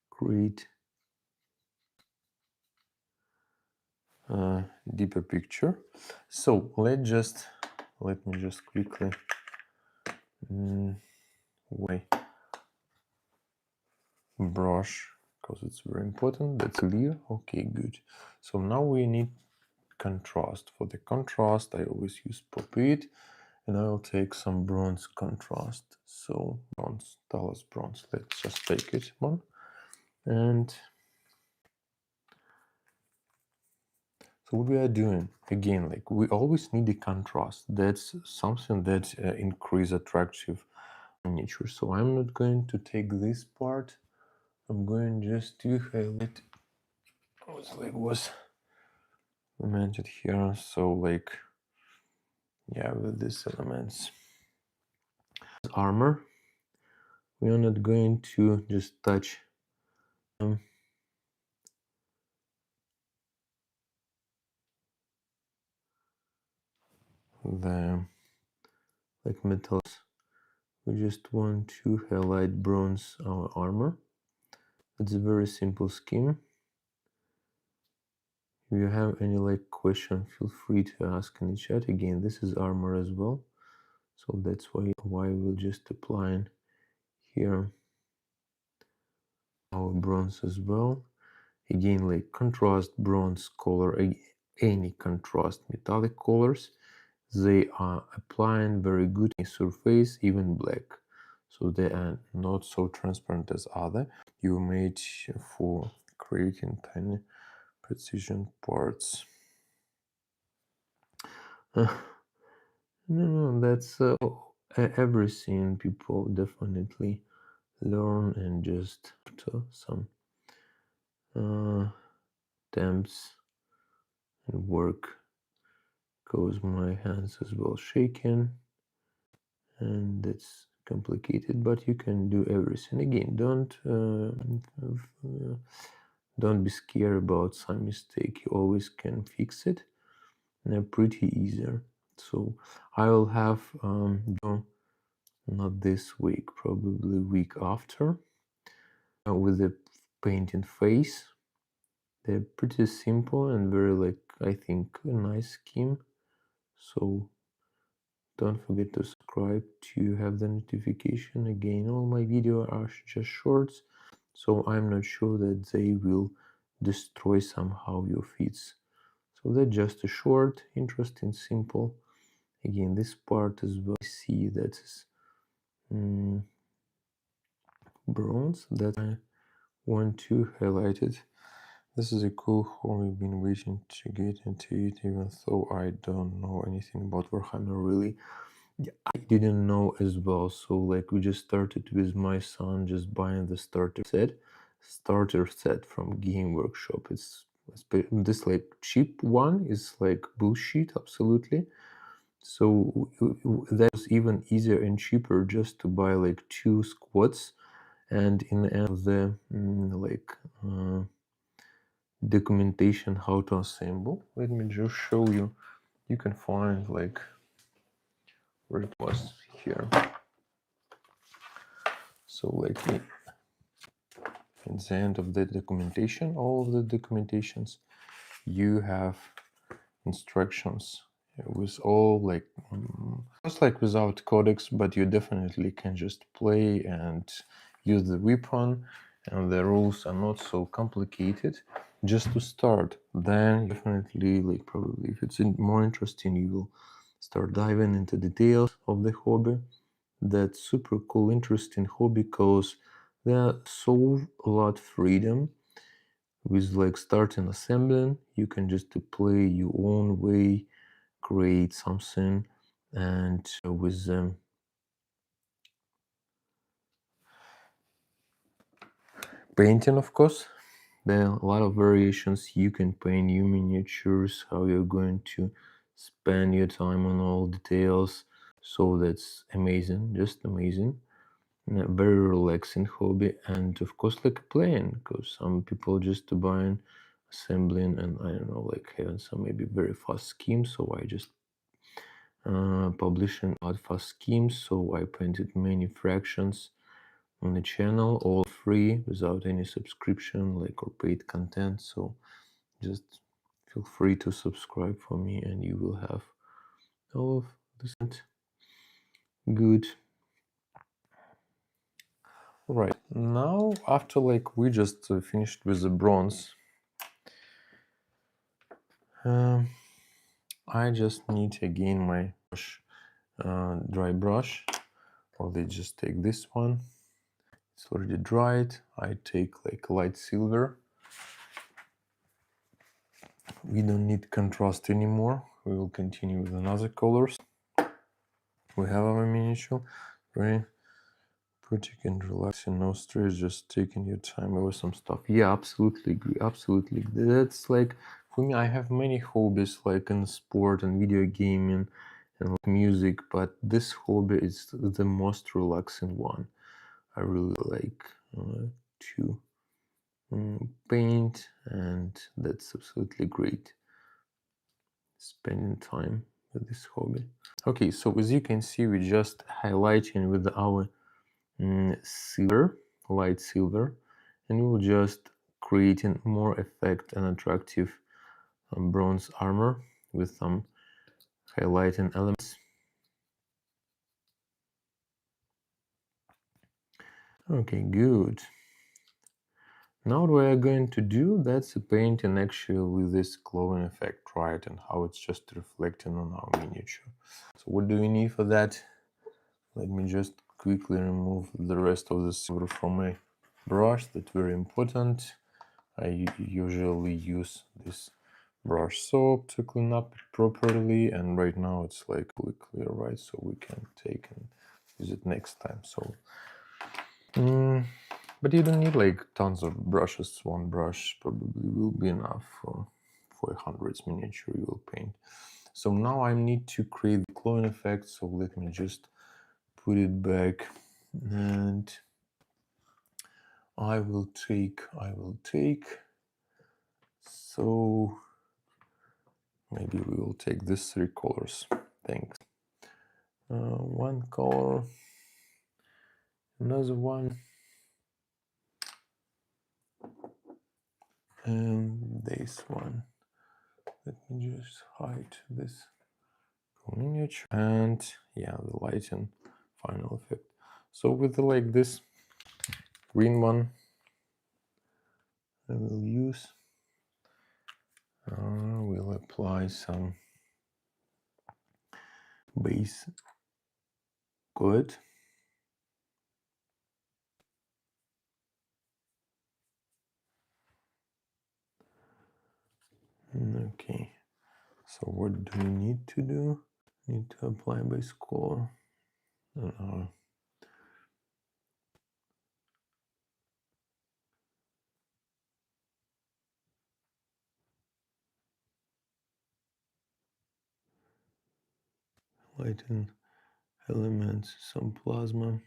create a deeper picture. So let me just quickly brush, because it's very important. That's clear. Okay, good. So now we need contrast. For the contrast, I always use pop-it, and I'll take some bronze contrast. So bronze, Dallas bronze. Let's just take it one. And so what we are doing, again, like we always need a contrast. That's something that increase attractive nature. So I'm not going to take this part. I'm going just to highlight what was implemented here. So like, yeah, with these elements. Armor, we are not going to just touch the like metals. We just want to highlight bronze our armor. It's a very simple scheme. If you have any like question, feel free to ask in the chat. Again, this is armor as well, so that's why we'll just apply here our bronze as well. Again, like contrast bronze color, any contrast metallic colors, they are applying very good surface, even black, so they are not so transparent as other you made for creating tiny precision parts. No, that's everything people definitely learn, and just some attempts and work, because my hands as well shaking, and that's complicated, but you can do everything. Again, don't be scared about some mistake. You always can fix it, and they're pretty easier. So I will have not this week, probably week after, with the painting face. They're pretty simple and very, like, I think, a nice scheme. So don't forget to subscribe to have the notification. Again, all my videos are just shorts, so I'm not sure that they will destroy somehow your feeds. So they're just a short, interesting, simple. Again, this part as well, I see that is bronze that I want to highlight it. This is a cool hobby. I've been waiting to get into it, even though I don't know anything about Warhammer really. Yeah, I didn't know as well. So like we just started with my son just buying the starter set from Game Workshop. It's this like cheap one is like bullshit, absolutely. So that was even easier and cheaper just to buy like 2 squads, and in the end of the documentation how to assemble. Let me just show you. You can find like where it was here. So like in the end of the documentation, all of the documentations, you have instructions with all like just like without codex, but you definitely can just play and use the weapon, and the rules are not so complicated. Just to start, then definitely, like, probably if it's more interesting, you will start diving into details of the hobby. That's super cool, interesting hobby, because there are so a lot freedom with like starting assembling. You can just play your own way, create something, and with painting, of course, there are a lot of variations. You can paint new miniatures, how you're going to spend your time on all details. So that's amazing, just amazing. And a very relaxing hobby, and of course like playing, because some people just buying, assembling, and I don't know, like having some maybe very fast schemes. So I just publishing alpha schemes, so I painted many fractions on the channel, all free, without any subscription like or paid content. So just feel free to subscribe for me and you will have all of this. Good. Right, now after like we just finished with the bronze, I just need again my brush, dry brush, or they just take this one. It's already dried. I take like light silver. We don't need contrast anymore. We will continue with another colors. We have our miniature. Very pretty and relaxing, no stress, just taking your time over some stuff. Yeah, absolutely agree. Absolutely. That's like, for me, I have many hobbies like in sport and video gaming and like music, but this hobby is the most relaxing one. I really like to paint, and that's absolutely great, spending time with this hobby. Okay, so as you can see, we're just highlighting with our silver, light silver, and we will just creating more effect and attractive bronze armor with some highlighting elements. Okay, good. Now what we are going to do, that's a painting actually with this glowing effect, right, and how it's just reflecting on our miniature. So what do we need for that? Let me just quickly remove the rest of the silver from my brush. That's very important. I usually use this brush soap to clean up it properly, and right now it's like really clear, right? So we can take and use it next time. So but you don't need like tons of brushes. One brush probably will be enough for hundreds miniature you will paint. So now I need to create the glowing effect, so let me just put it back, and I will take so maybe we will take these three colors. Thanks. One color, another one, and this one. Let me just hide this miniature, and yeah, the lighting final effect. So with the, like this green one, I will use. We'll apply some base coat. Okay, so what do we need to do? Need to apply base color. Lighten elements, some plasma.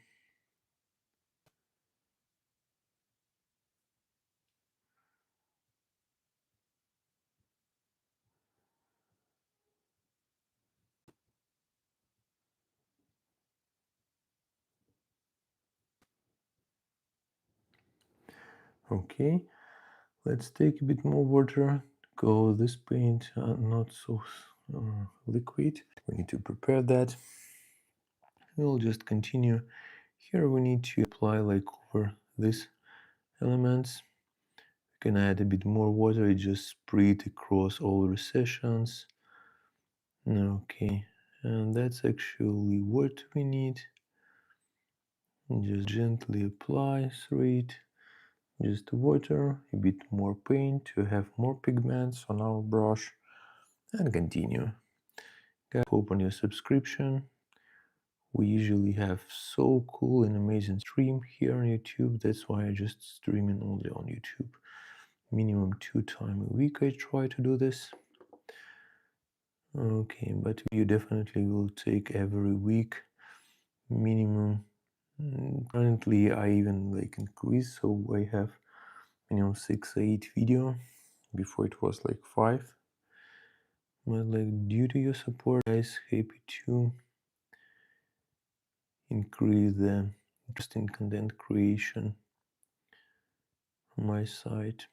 Okay, let's take a bit more water, because this paint not so liquid. We need to prepare that. We'll just continue. Here we need to apply like over these elements. We can add a bit more water, it just spray it across all recessions. Okay, and that's actually what we need. Just gently apply through it. Just water, a bit more paint to have more pigments on our brush, and continue. Guys, open your subscription. We usually have so cool and amazing stream here on YouTube. That's why I just streaming only on YouTube. Minimum 2 times a week I try to do this. Okay, but you definitely will take every week minimum. Currently I even like increase, so I have minimum 6-8 video. Before it was like 5. But like due to your support, guys, happy to increase the interest in content creation on my side.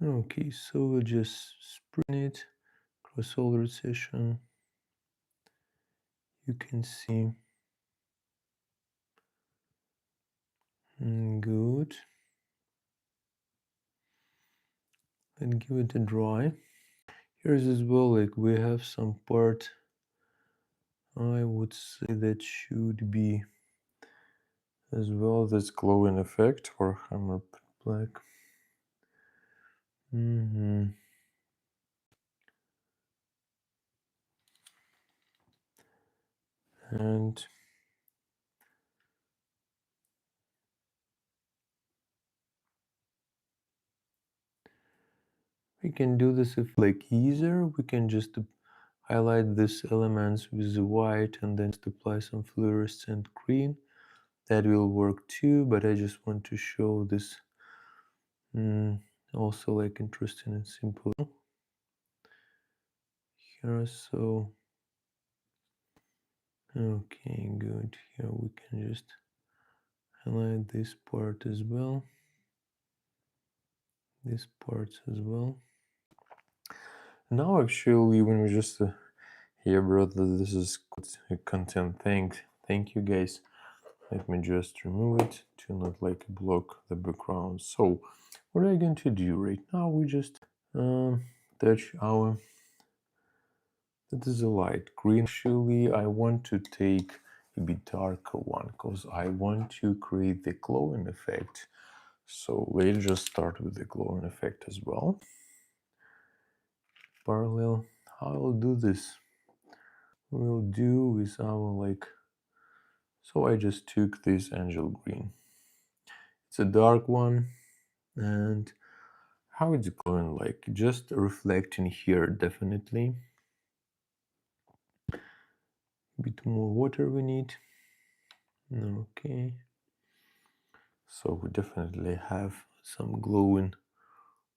Okay, so we'll just sprint it across all recession. You can see good, and give it a dry. Here's as well, like we have some part, I would say that should be as well this glowing effect for Warhammer Black. And we can do this if like easier. We can just highlight these elements with the white and then apply some fluorescent green. That will work too, but I just want to show this also like interesting and simple here. So okay, good. Here we can just highlight this part as well, this part as well. Now actually when we just here, brother, this is a content thing. Thank you guys. Let me just remove it to not like block the background. So what are you going to do right now? We just touch our, that is a light green. Actually I want to take a bit darker one because I want to create the glowing effect. So let's just start with the glowing effect as well. Parallel, how I'll do this, we'll do with our like, so I just took this angel green, it's a dark one, and how it's glowing, like just reflecting here definitely. A bit more water we need. Okay, so we definitely have some glowing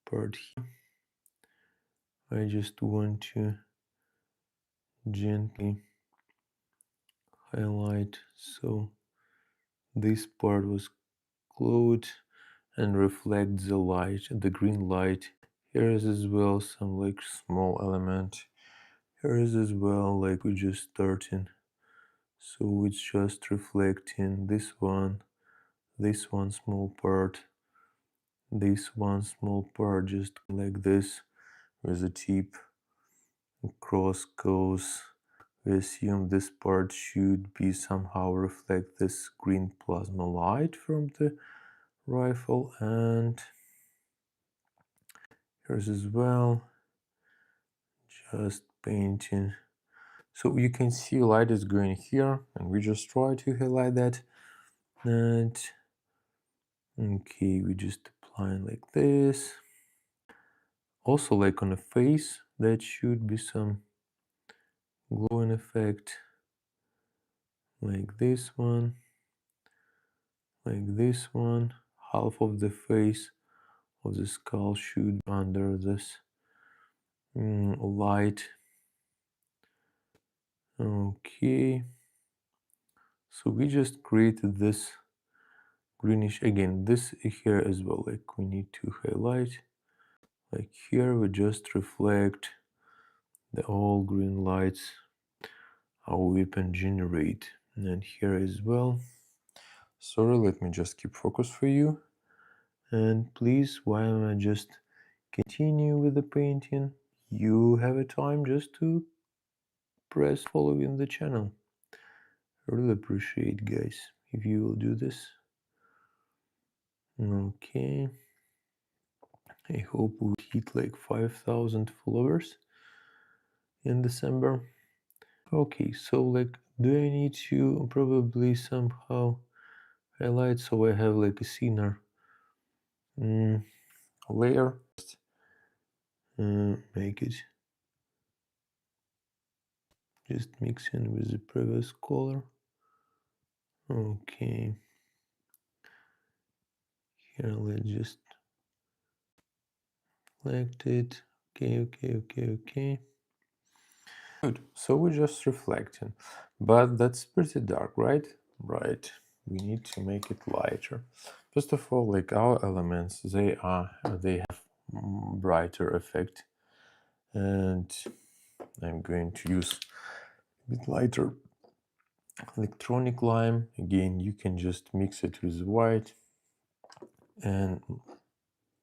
part here. I just want to gently highlight so this part was glowed and reflects the light, the green light. Here is as well some like small element. Here is as well like we're just starting, so it's just reflecting this one small part, this one small part, just like this, with the tip across goes. We assume this part should be somehow reflect this green plasma light from the rifle, and here's as well just painting. So you can see light is going here, and we just try to highlight that. And okay, we just applying like this. Also, like on the face, that should be some glowing effect, like this one, like this one. Half of the face of the skull should be under this light. Okay, so we just created this greenish again. This here as well, like we need to highlight. Like here we just reflect the all green lights our weapon generate, and here as well. Sorry, let me just keep focus for you. And please, while I just continue with the painting, you have a time just to press following the channel. I really appreciate, guys, if you will do this. Okay, I hope we hit like 5,000 followers in December. Okay, so like, do I need to probably somehow highlight so I have like a thinner layer? Make it just mixing with the previous color. Okay, here let's just Reflect it. Okay. Good. So we're just reflecting, but that's pretty dark, right? Right. We need to make it lighter. First of all, like our elements, they have brighter effect, and I'm going to use a bit lighter electronic lime. Again, you can just mix it with white and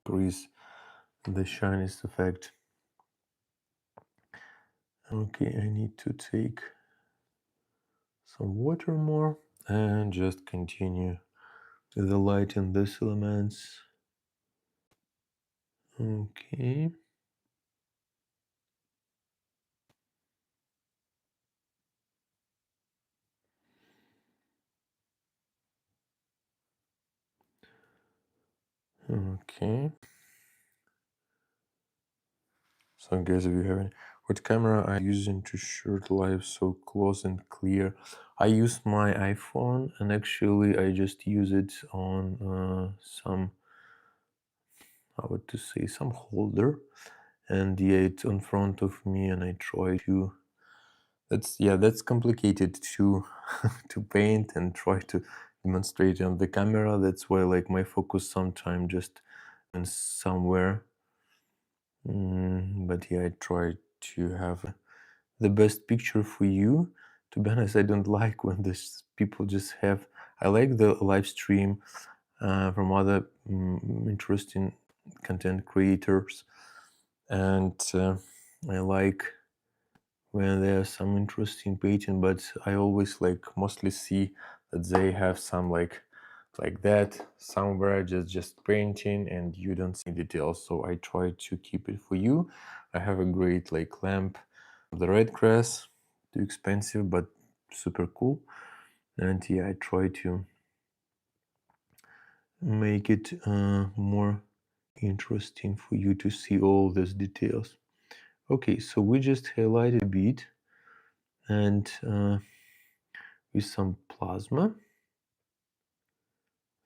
increase the shiniest effect. Okay, I need to take some water more and just continue with the light in these elements. Okay. Okay. So guys, if you have any, what camera I'm using to shoot live so close and clear? I use my iPhone, and actually I just use it on some, how to say, some holder, and yeah, it's in front of me, and I try to. That's complicated to to paint and try to demonstrate on the camera. That's why like my focus sometimes just somewhere. But yeah, I try to have the best picture for you. To be honest, I don't like when this people just have. I like the live stream from other interesting content creators, and I like when there's some interesting painting. But I always like mostly see that they have some like that somewhere just painting, and you don't see details. So I try to keep it for you. I have a great like lamp, the red grass, too expensive but super cool. And yeah, I try to make it more interesting for you to see all these details. Okay, so we just highlighted a bit, and with some plasma.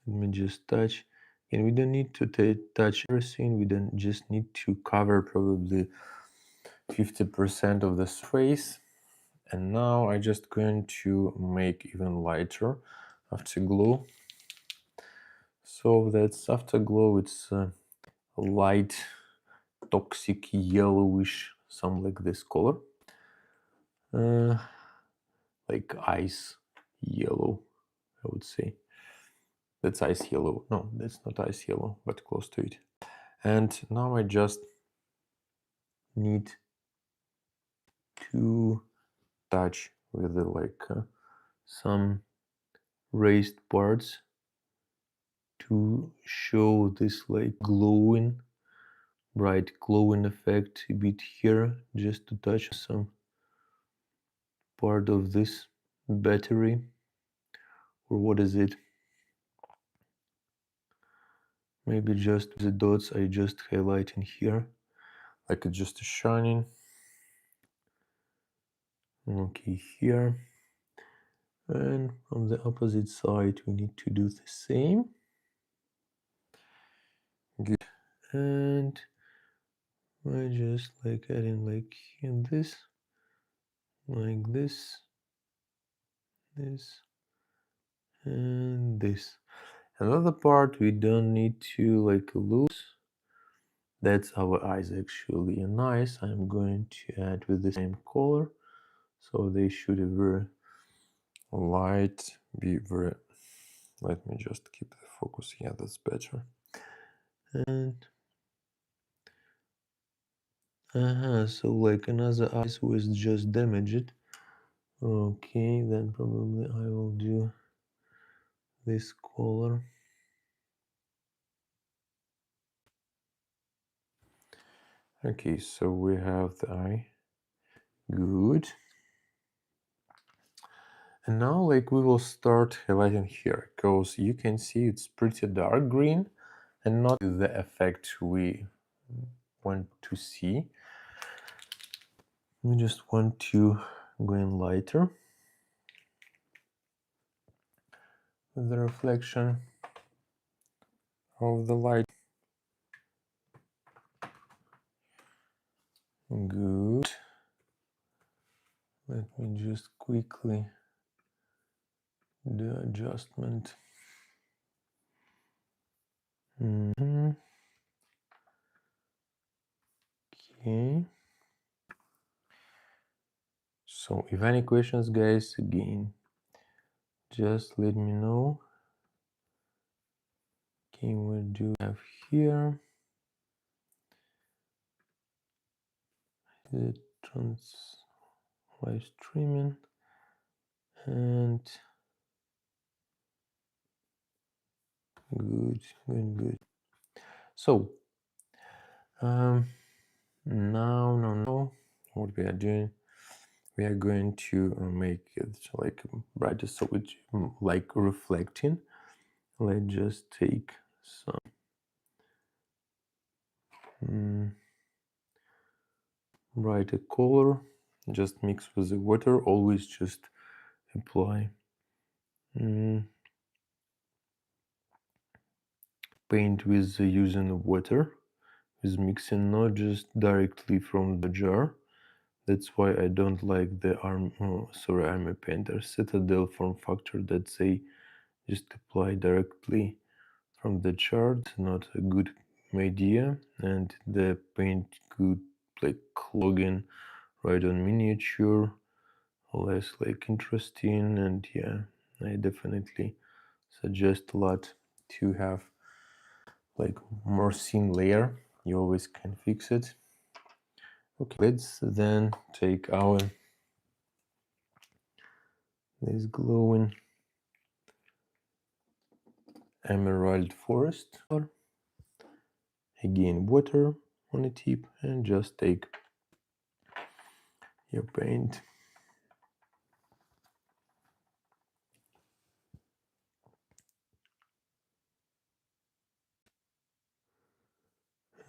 Let me just touch, and we don't need to touch everything. We don't just need to cover probably 50% of the space. And now I'm just going to make even lighter afterglow. So that's afterglow. It's a light, toxic yellowish, some like this color, like ice yellow, I would say. That's ice yellow. No, that's not ice yellow, but close to it. And now I just need to touch with the, like some raised parts to show this like glowing, bright glowing effect a bit here, just to touch some part of this battery, or what is it? Maybe just the dots I just highlight in here, like it's just a shining. Okay, here. And on the opposite side we need to do the same. Good. And I just like adding like in this, like this, and this. Another part we don't need to like lose. That's our eyes actually, and nice. I'm going to add with the same color, so they should be very light, be very. Let me just keep the focus. Yeah, that's better. And so like another eyes was just damaged. Okay, then probably I will do this color. Okay, so we have the eye. Good. And now like we will start highlighting here, because you can see it's pretty dark green and not the effect we want to see. We just want to go in lighter with the reflection of the light. Good. Let me just quickly do adjustment. Okay. So if any questions, guys, again, just let me know. Okay, what do we have here? The live streaming and good. So now what we are doing, we are going to make it like brighter, so it's like reflecting. Let's just take some brighter color, just mix with the water. Always just apply paint with using water, with mixing, not just directly from the jar. That's why I don't like the Army Painter Citadel form factor that they just apply directly from the jar. It's not a good idea, and the paint could like clogging right on miniature, less like interesting. And yeah, I definitely suggest a lot to have like more thin layer. You always can fix it. Okay, let's then take our this glowing emerald forest, again water on the tip, and just take your paint.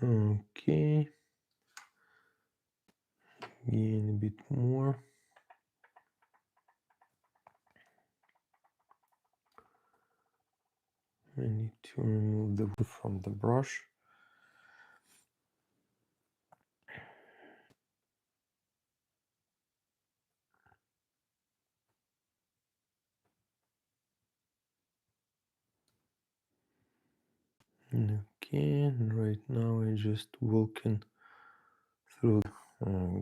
Okay, again a bit more. I need to remove the wood from the brush. Okay, and right now I just walking through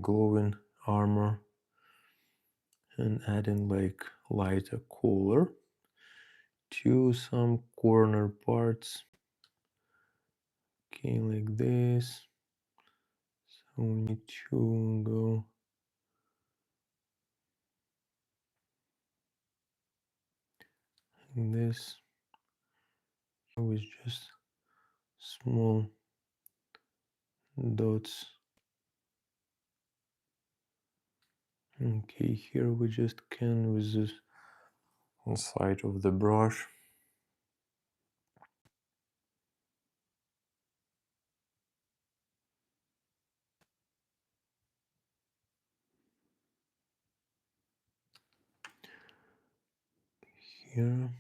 glowing armor and adding like lighter color to some corner parts. Okay, like this. So we need to go like this with just small dots. Okay, here we just can with this side of the brush. Here.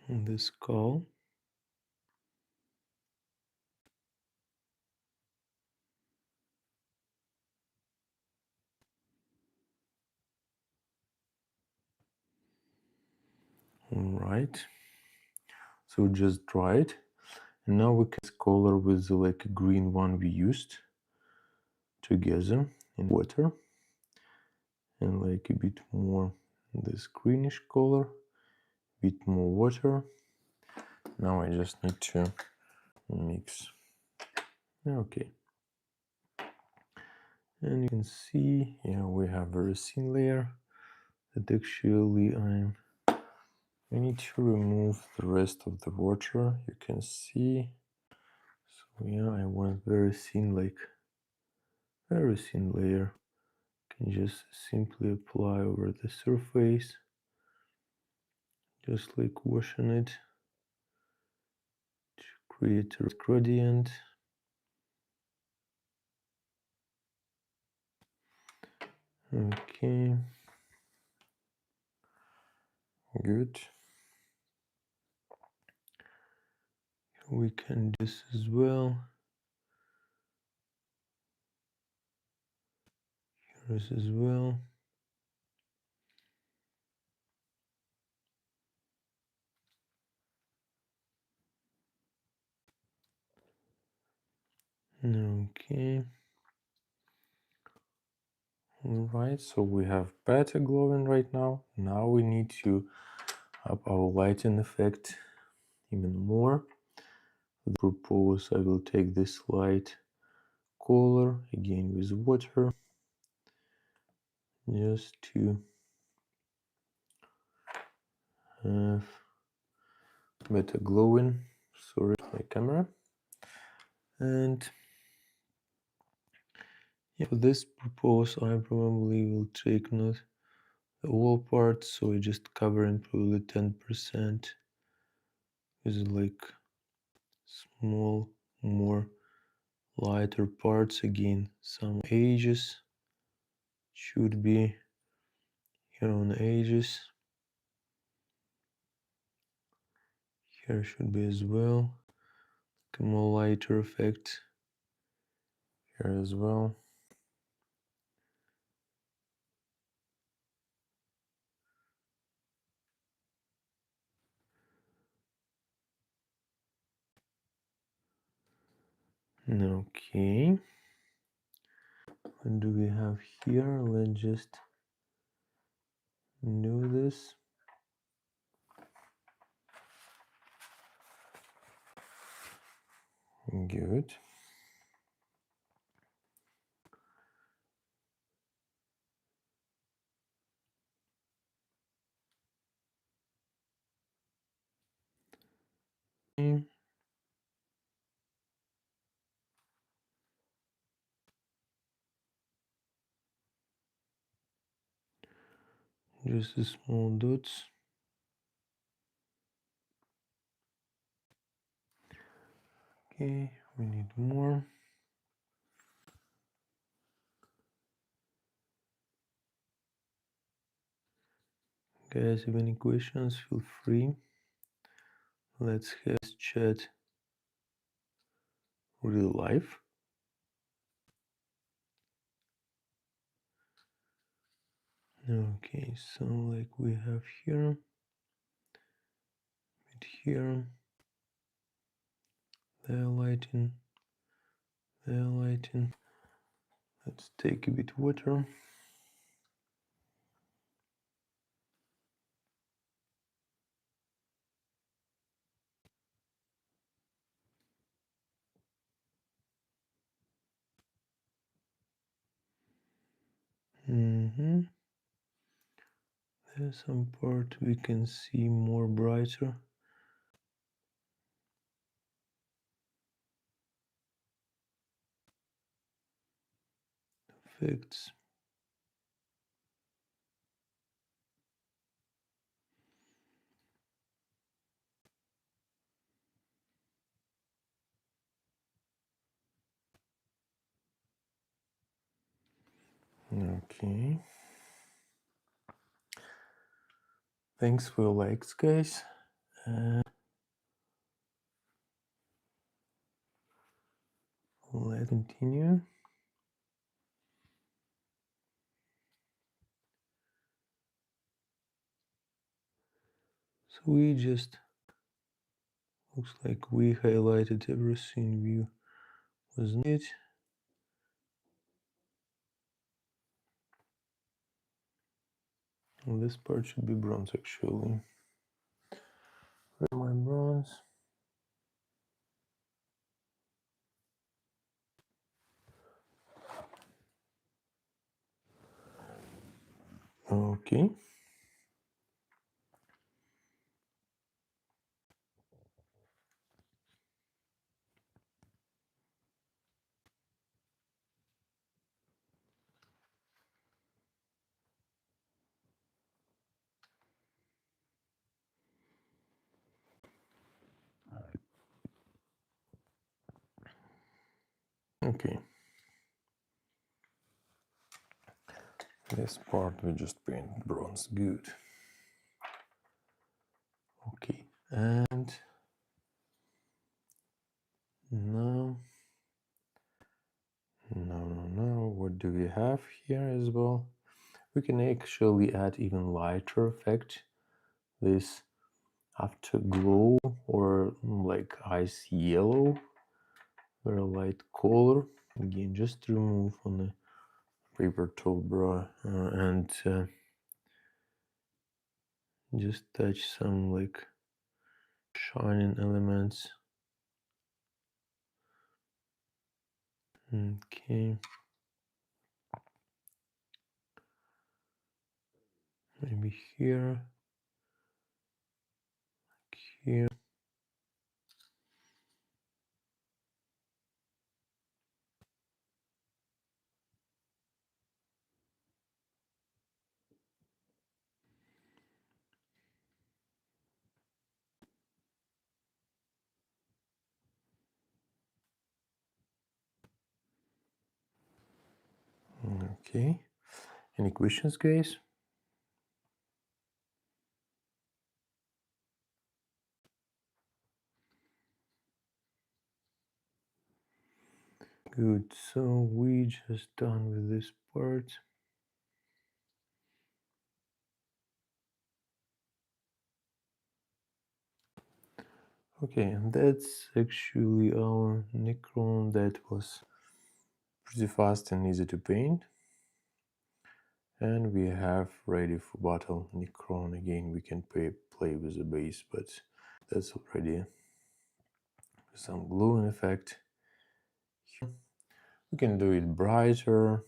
And the skull. Alright. So just dry it. And now we can color with the like green one we used together in water. And like a bit more this greenish color, bit more water. Now I just need to mix. Okay, and you can see, yeah, we have a very thin layer that actually I need to remove the rest of the water. You can see, so yeah, I want very thin, like very thin layer. Can just simply apply over the surface, just like washing it to create a gradient. Okay, good. We can do this as well. Here is as well. Okay. All right, so we have better glowing right now. Now we need to up our lighting effect even more. I propose I will take this light color again with water, just to have better glowing. Sorry, my camera. And yeah, for this purpose I probably will take not the whole part, so I just covering probably 10% with like small, more lighter parts. Again, some edges should be here on the edges. Here should be as well. Like a more lighter effect here as well. Okay. What do we have here? Let's just do this. Good. Okay. Just the small dots. Okay, we need more. Guys, if any questions, feel free. Let's have this chat real life. Okay, so like we have here, and here, there lighting, there lighting. Let's take a bit water. There's some part we can see more brighter. Effects. Okay. Thanks for your likes, guys. Let's continue. So we just looks like we highlighted everything we was needed. Well, this part should be bronze actually. Where my bronze? Okay. Okay. This part we just paint bronze. Good. Okay, and now what do we have here as well? We can actually add even lighter effect, this afterglow or like ice yellow, very light color. Again, just remove on the paper tool brush and just touch some like shining elements. Okay, maybe here, here. Okay, any questions, guys? Good, so we just done with this part. Okay, and that's actually our Necron that was pretty fast and easy to paint. And we have ready for battle Necron. Again, we can play with the base, but that's already some gluing effect. We can do it brighter,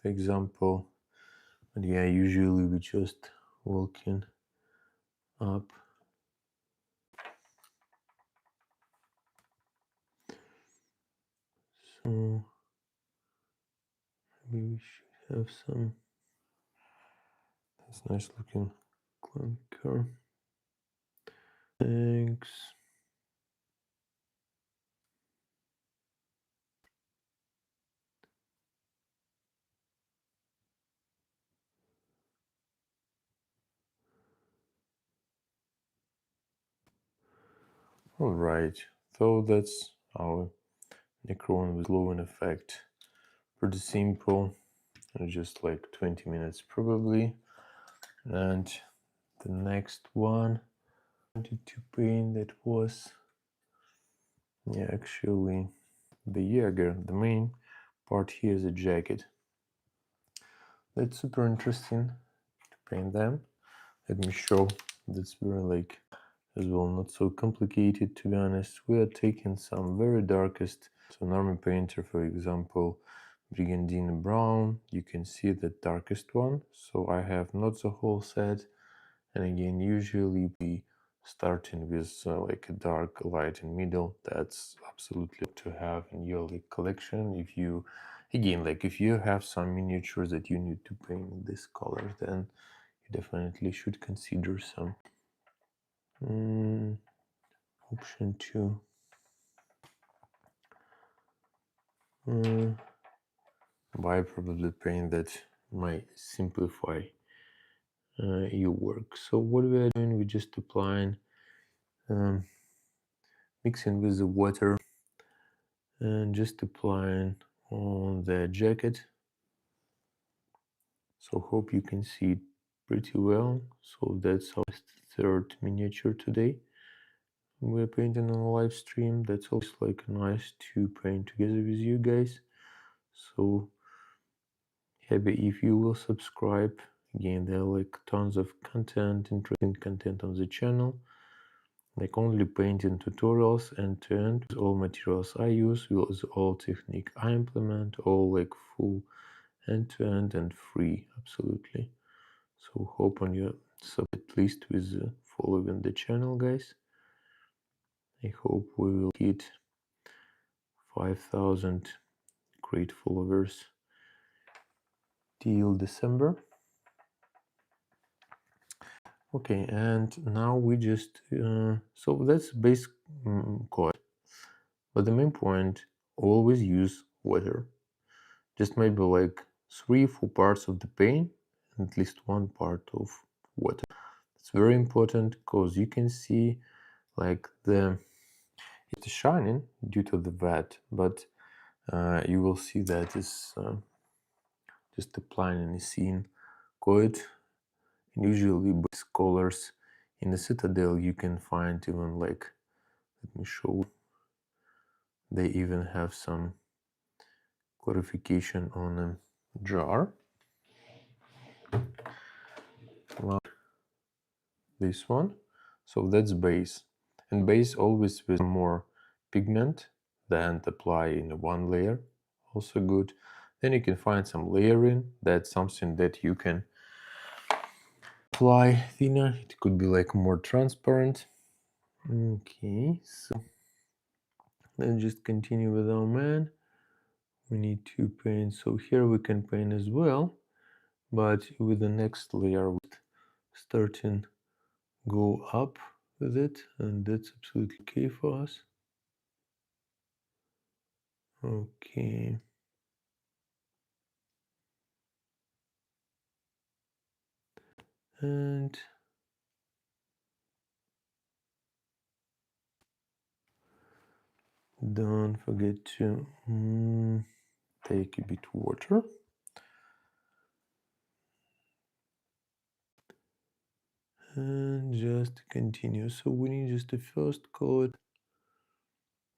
for example. But yeah, usually we just walking up. So maybe we should have some. That's nice looking clunker. Thanks. Alright, so that's our Necron with glowing effect. Pretty simple, just like 20 minutes probably. And the next one I wanted to paint, that was actually the Jaeger. The main part here is a jacket. That's super interesting to paint them. Let me show. That's very like as well not so complicated, to be honest. We are taking some very darkest, so an army painter, for example, Brigandine Brown, you can see the darkest one. So I have not the whole set, and again usually we starting with like a dark light in middle. That's absolutely to have in your like collection. If you again like if you have some miniatures that you need to paint this color, then you definitely should consider some option 2. By probably paint that might simplify your work. So what we are doing, we're just applying mixing with the water and just applying on the jacket. So hope you can see it pretty well. So that's our third miniature today. We're painting on a live stream. That's also like nice to paint together with you guys. So happy if you will subscribe. Again, there are like tons of content, interesting content on the channel, like only painting tutorials end to end with all materials I use, with all technique I implement, all like full end to end and free, absolutely. So hope on your sub at least with following the channel, guys. I hope we will hit 5,000 great followers till December. Okay, and now we just so that's basic code, but the main point, always use water. Just maybe like 3-4 parts of the paint at least one part of water. It's very important because you can see like it's shining due to the wet, but you will see that it's just applying any scene code. And usually with colors in the Citadel you can find even like, let me show, they even have some clarification on a jar like this one. So that's base, and base always with more pigment than apply in one layer, also good. Then you can find some layering, that's something that you can apply thinner, it could be like more transparent. Okay, so let's just continue with our man. We need to paint, so here we can paint as well, but with the next layer starting go up with it, and that's absolutely okay for us. Okay, and don't forget to take a bit water. And just continue. So we need just the first color,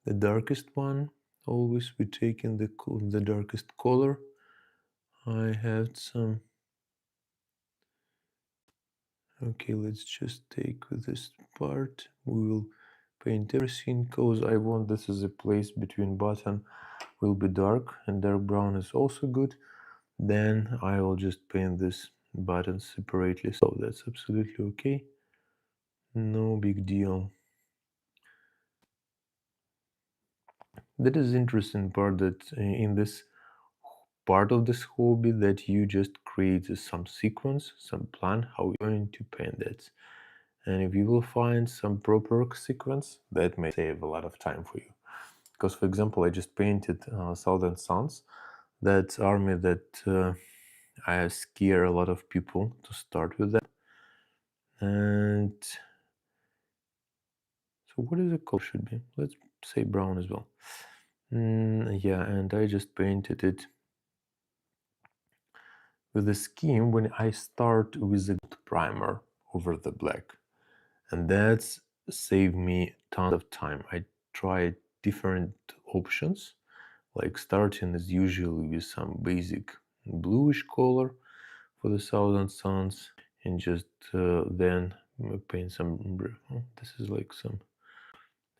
the darkest one. Always we take in the darkest color. I have some. Okay, let's just take this part. We will paint everything because I want this is a place between button will be dark, and dark brown is also good. Then I will just paint this button separately, so that's absolutely okay. No big deal. That is interesting part, that in this part of this hobby that you just create some sequence, some plan how you're going to paint it. And if you will find some proper sequence, that may save a lot of time for you. Because for example, I just painted Southern Suns, that army that I scare a lot of people to start with that. And so what is the color should be? Let's say brown as well. Yeah, and I just painted it with the scheme when I start with the primer over the black, and that's saved me tons of time. I tried different options, like starting as usually with some basic bluish color for the Thousand Suns, and just then paint some. Oh, this is like some.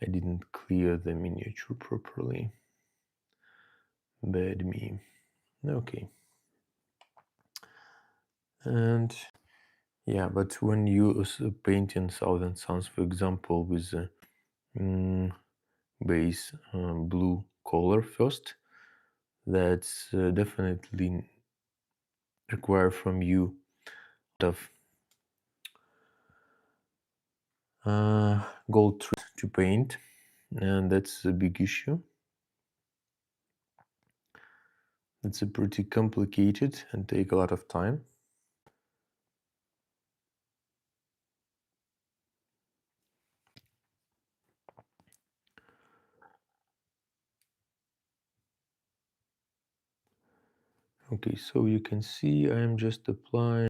I didn't clear the miniature properly. Bad me. Okay. And yeah, but when you paint in Thousand Suns, for example, with a base blue color first, that's definitely require from you a lot of gold to paint, and that's a big issue. It's a pretty complicated and take a lot of time. Okay, so you can see I'm just applying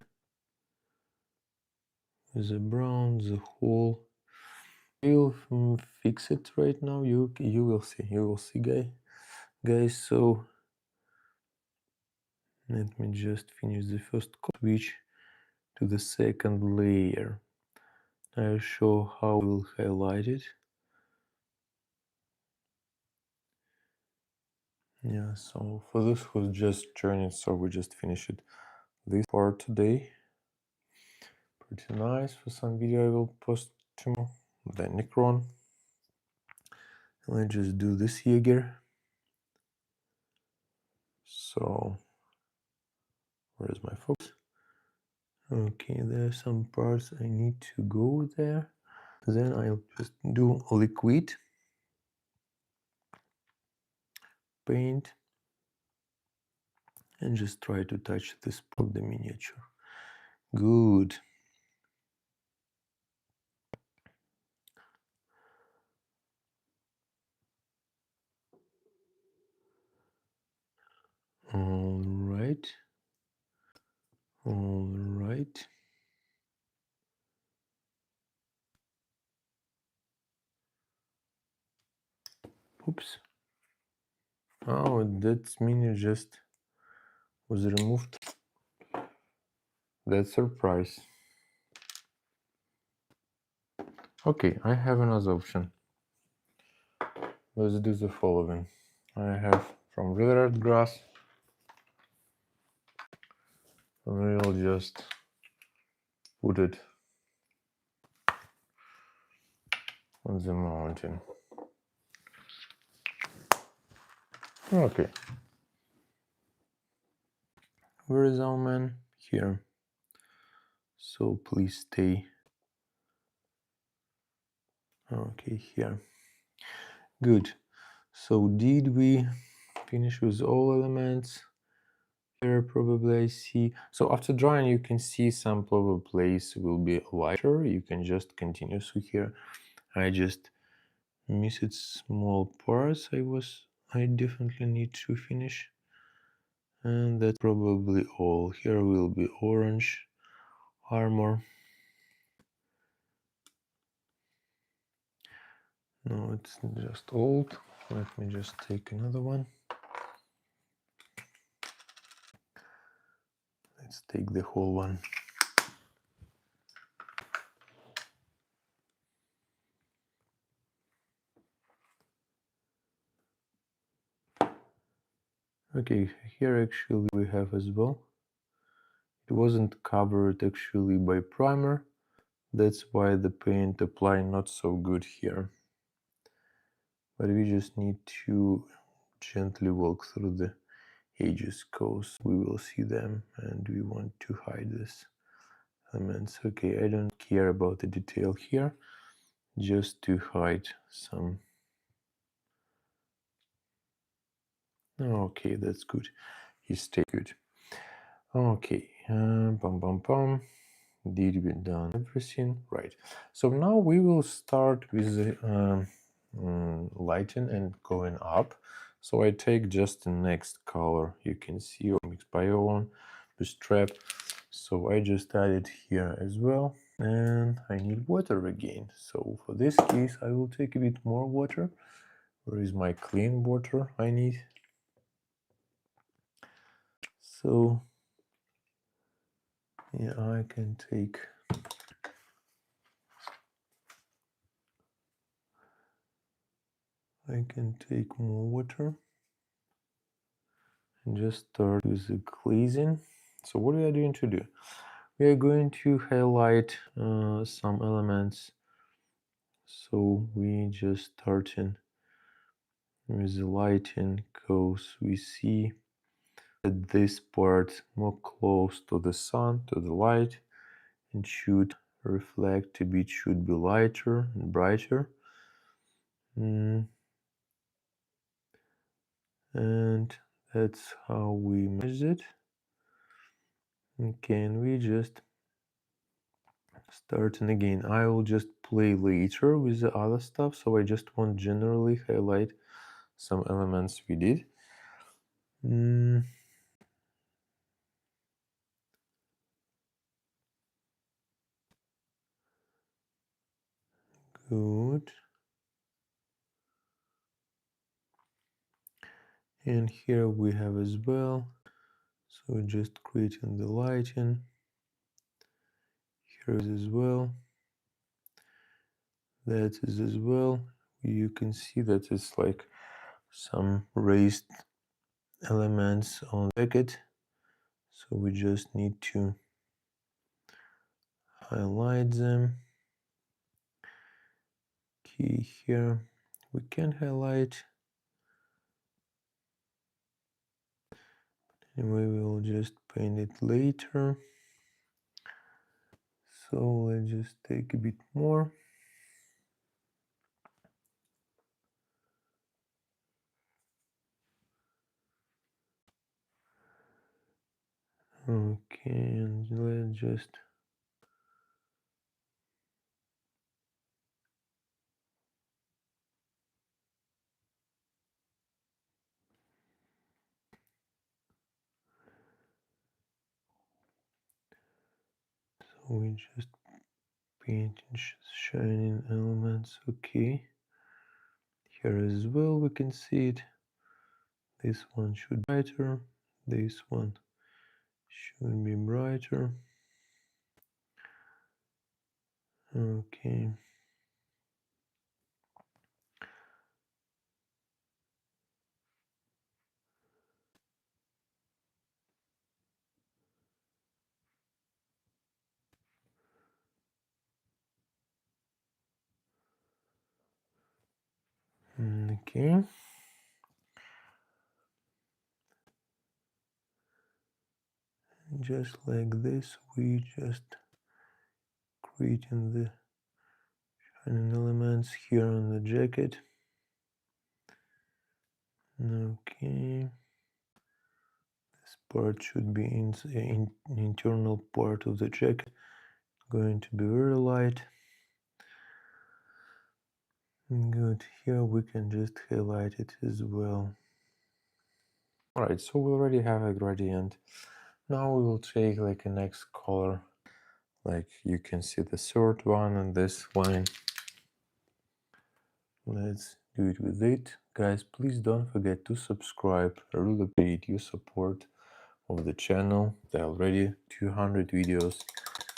the brown, the whole. We'll fix it right now. You will see, guys. So let me just finish the first switch to the second layer. I'll show how we'll highlight it. Yeah, so for this was just journey, so we just finished this part today. Pretty nice. For some video I will post tomorrow. The Necron. Let's just do this Jaeger. So where's my focus? Okay, there are some parts I need to go there. Then I'll just do liquid paint and just try to touch this part of the miniature. Good. All right. All right. Oops. Oh, that menu just was removed. That's surprise. Okay, I have another option. Let's do the following. I have from withered grass. We'll just put it on the mountain. Okay. Where is our man? Here. So please stay. Okay, here. Good. So did we finish with all elements? Here probably I see. So after drawing, you can see some probably place will be lighter. You can just continue. So here I just missed small parts. I definitely need to finish. And that's probably all. Here will be orange armor. No, it's just old. Let me just take another one. Let's take the whole one. Okay, here actually we have as well. It wasn't covered actually by primer. That's why the paint apply not so good here. But we just need to gently walk through the edges because we will see them and we want to hide this elements. Okay, I don't care about the detail here, just to hide some. Okay, that's good. He stayed good. Okay, did we done everything? Right. So now we will start with the lighting and going up. So I take just the next color. You can see mix by own the strap. So I just add it here as well. And I need water again. So for this case, I will take a bit more water. Where is my clean water I need? So yeah, I can take more water and just start with the glazing. So what we are going to do? We are going to highlight some elements. So we just starting with the lighting because we see that this part more close to the sun, to the light, and should reflect a bit, should be lighter and brighter. And that's how we measure it. Okay, and we just starting again. I will just play later with the other stuff, so I just want generally highlight some elements we did. Good. And here we have as well. So just creating the lighting. Here is as well. That is as well. You can see that it's like some raised elements on the jacket. So we just need to highlight them. Okay, here we can highlight. And we will just paint it later. So let's just take a bit more. Okay, and let's just we just paint shining elements. Okay, here as well we can see it. This one should be brighter, this one should be brighter. Okay, okay. Just like this, we just creating the shining elements here on the jacket. Okay, this part should be in internal part of the jacket. Going to be very light. Good. Here we can just highlight it as well. Alright, so we already have a gradient. Now we will take like a next color. Like you can see the third one and this one. Let's do it with it. Guys, please don't forget to subscribe. I really appreciate your support of the channel. There are already 200 videos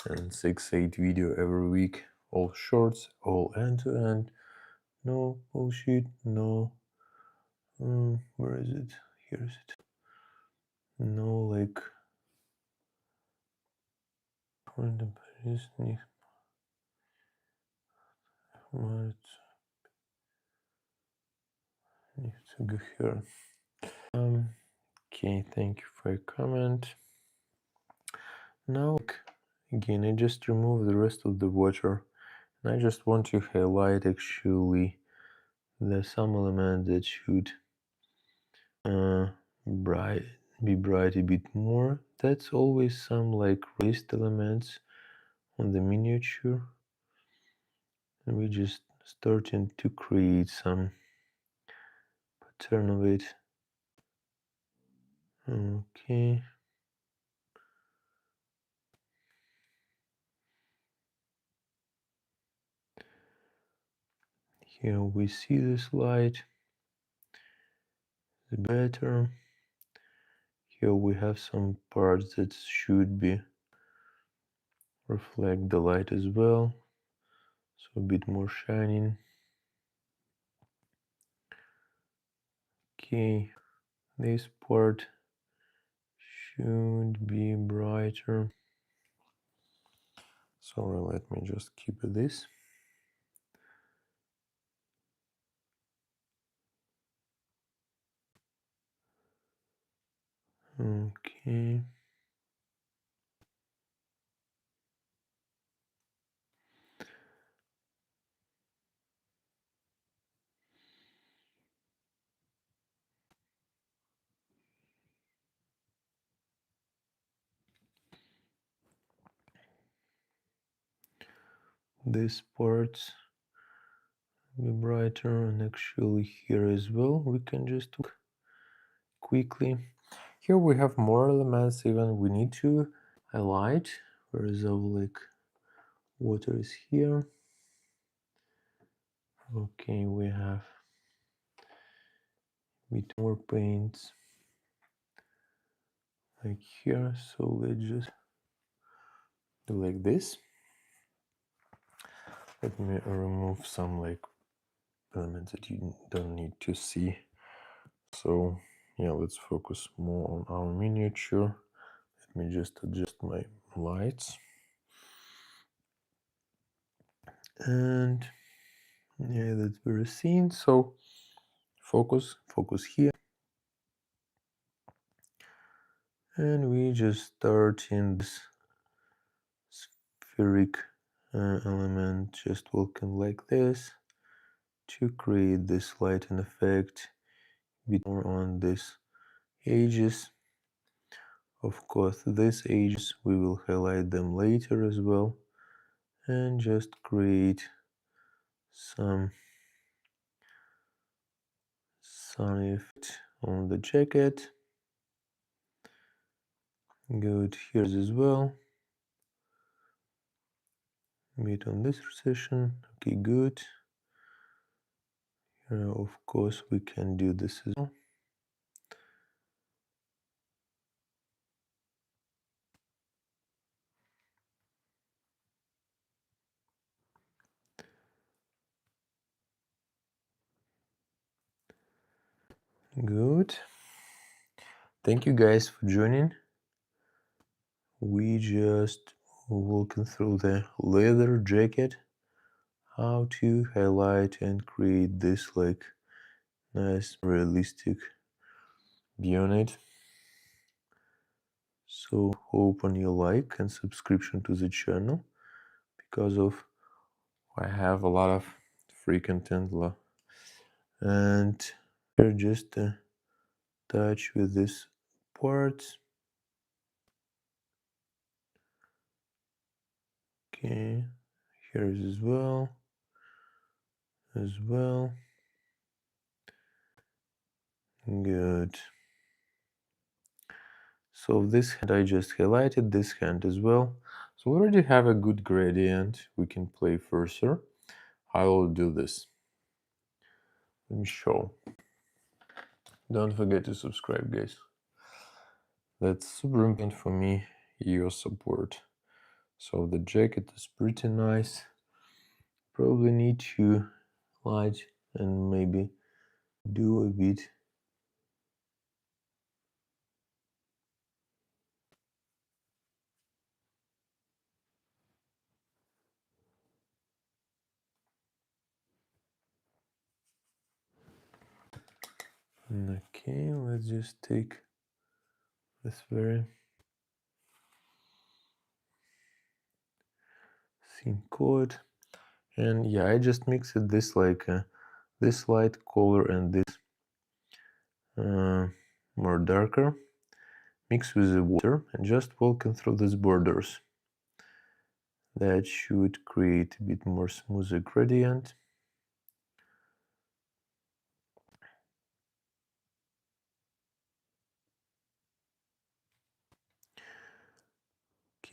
and 6-8 video every week. All shorts, all end-to-end. No bullshit, no. Where is it? Here is it. No, like. To go here. Okay, thank you for your comment. Now, again, I just remove the rest of the water, and I just want to highlight actually the some element that should be bright a bit more. That's always some like raised elements on the miniature, and we just starting to create some pattern of it. Okay. Here we see this light, the better. Here we have some parts that should be reflect the light as well, so a bit more shining. Okay, this part should be brighter. Sorry, let me just keep this. Okay. This part be brighter, and actually here as well we can just look quickly. Here we have more elements, even we need to highlight. Where is our like water is here. Okay, we have a bit more paints like here, so let's just do like this. Let me remove some like elements that you don't need to see. So yeah, let's focus more on our miniature. Let me just adjust my lights. And yeah, that's very seen. So focus here. And we just start in this spheric element, just walking like this to create this lighting effect, a bit more on this edges Of course, these edges we will highlight them later as well, and just create some sun effect on the jacket. Good here as well. Bit on this recession. Okay, good. Of course, we can do this as well. Good. Thank you guys for joining. We just walking through the leather jacket, how to highlight and create this like nice realistic view on it. So hope on your like and subscription to the channel, because of I have a lot of free content and here just touch with this part. Okay, here is as well. Good. So this hand I just highlighted, this hand as well. So we already have a good gradient. We can play further. I will do this. Let me show. Don't forget to subscribe, guys. That's super important for me, your support. So the jacket is pretty nice. Probably need to light and maybe do a bit. Okay, let's just take this very thin coat, and yeah, I just mixed this like this light color and this more darker, mix with the water and just walking through these borders. That should create a bit more smoother gradient.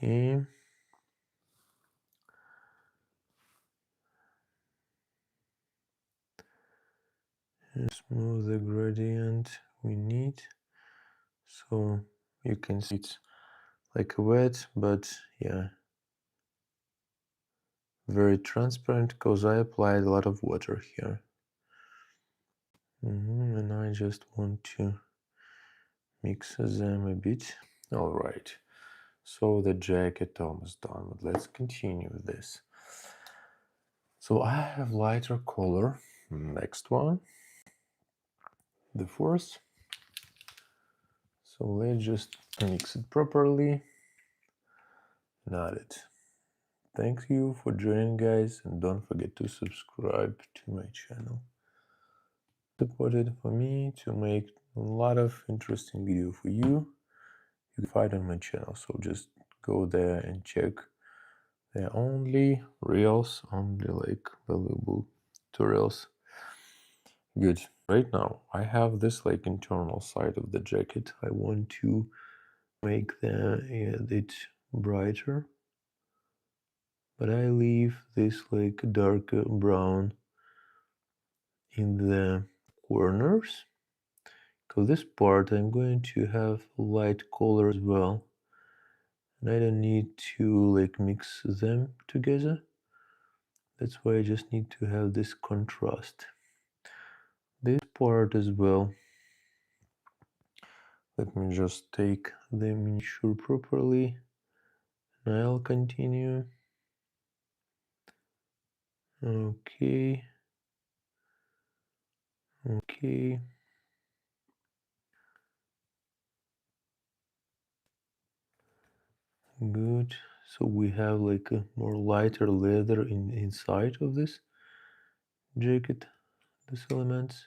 Okay. And smooth the gradient we need. So you can see it's like a wet, but yeah, very transparent because I applied a lot of water here. And I just want to mix them a bit. All right, so the jacket almost done, but let's continue with this. So I have lighter color. Next one, the fourth. So let's just mix it properly. Not it. Thank you for joining, guys, and don't forget to subscribe to my channel. Support it for me to make a lot of interesting video for you. You can find on my channel, so just go there and check. They're only reels, only like valuable tutorials. Good. Right now I have this like internal side of the jacket. I want to make it brighter, but I leave this like darker brown in the corners, because this part I'm going to have light color as well, and I don't need to like mix them together. That's why I just need to have this contrast. This part as well. Let me just take the miniature properly, and I'll continue. Okay. Good. So we have like a more lighter leather inside of this jacket, these elements.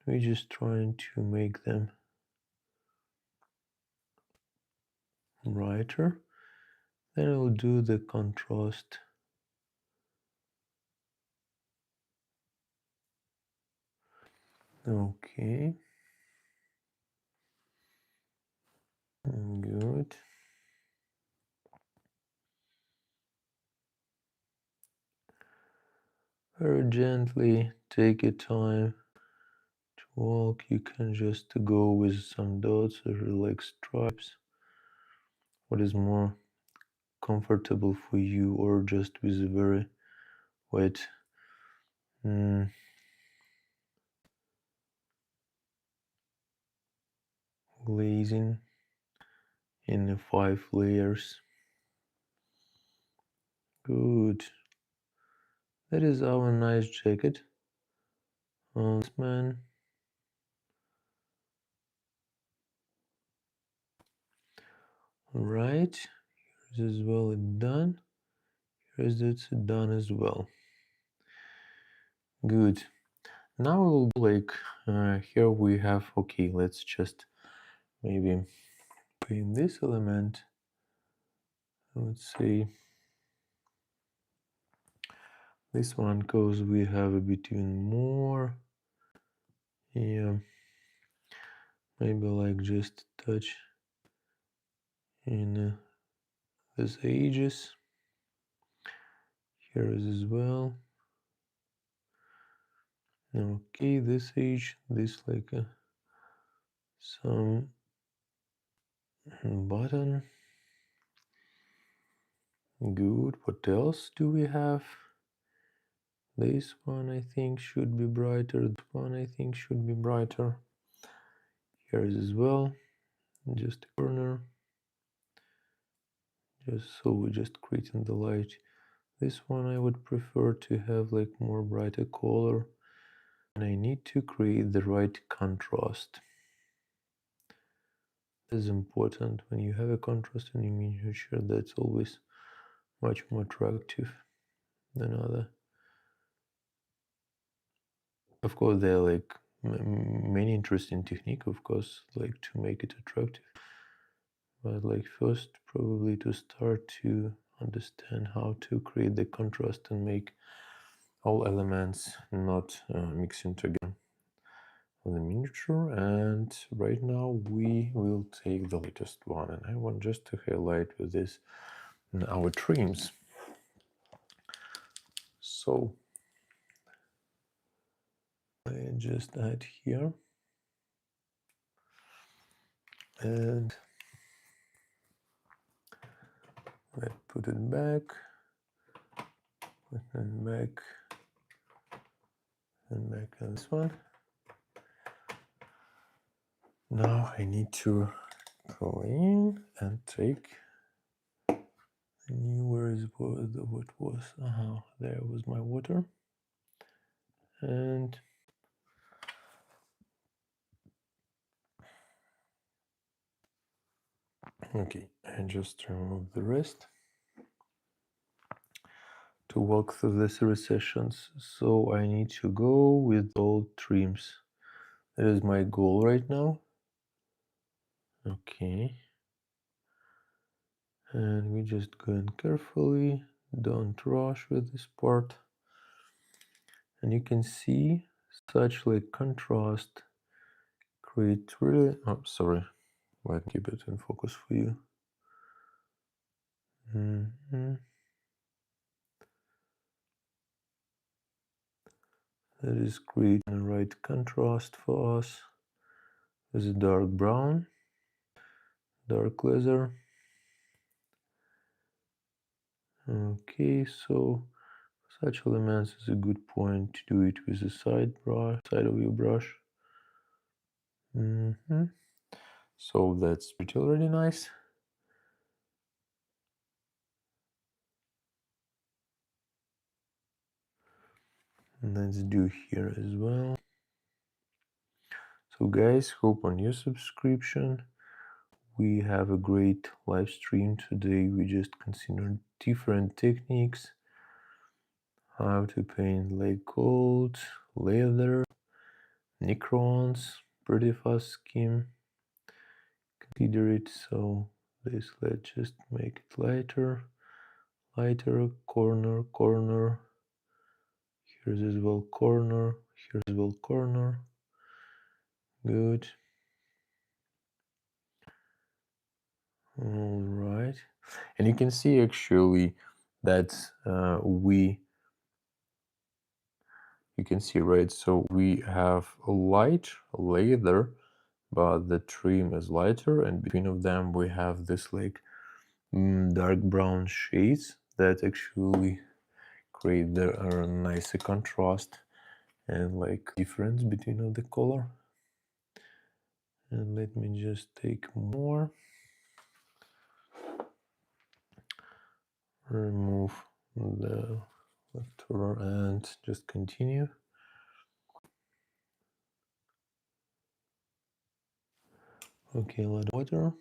We're just trying to make them brighter. Then I'll do the contrast. Okay. Good. Very gently take your time to walk. You can just go with some dots or like stripes. What is more comfortable for you, or just with a very wet glazing in the 5 layers. Good. That is our nice jacket on this man. Right. Here's as well done. Here's it's done as well. Good. Now we'll like here we have, okay, let's just maybe paint this element. Let's see, this one, because we have a between more, yeah, maybe like just touch in this edges. Here is as well. Okay, this edge, this like some button. Good. What else do we have? This one I think should be brighter. This one I think should be brighter. Here is as well. Just a corner. Just so we're just creating the light. This one I would prefer to have like more brighter color. And I need to create the right contrast. This is important. When you have a contrast in your miniature, that's always much more attractive than other. Of course, there are like many interesting technique, of course, like to make it attractive. But like first, probably to start to understand how to create the contrast and make all elements not mixing together on the miniature. And right now we will take the latest one, and I want just to highlight with this our trims. So I just add here, and I put it back, and back, and back on this one. Now I need to go in and take I knew where is what was. There was my water, and okay, and just remove the rest to walk through the 3 sessions. So I need to go with all trims. That is my goal right now. Okay, and we just go in carefully, don't rush with this part. And you can see such like contrast create really, oh sorry, let me keep it in focus for you. That is creating the right contrast for us with a dark brown, dark leather. Okay, so such elements is a good point to do it with the side of your brush. So that's pretty already nice. And let's do here as well. So guys, hope on your subscription. We have a great live stream today. We just considered different techniques, how to paint like gold, leather, Necrons, pretty fast scheme. Consider it. So this. Let's just make it lighter, corner. Here's as well corner, here's as well corner. Good. All right, and you can see actually that you can see, right, so we have a light leather, but the trim is lighter, and between of them we have this like dark brown shades that actually create the nicer contrast and like difference between the color. And let me just take more, remove the leftover and just continue. Okay, a lot of water.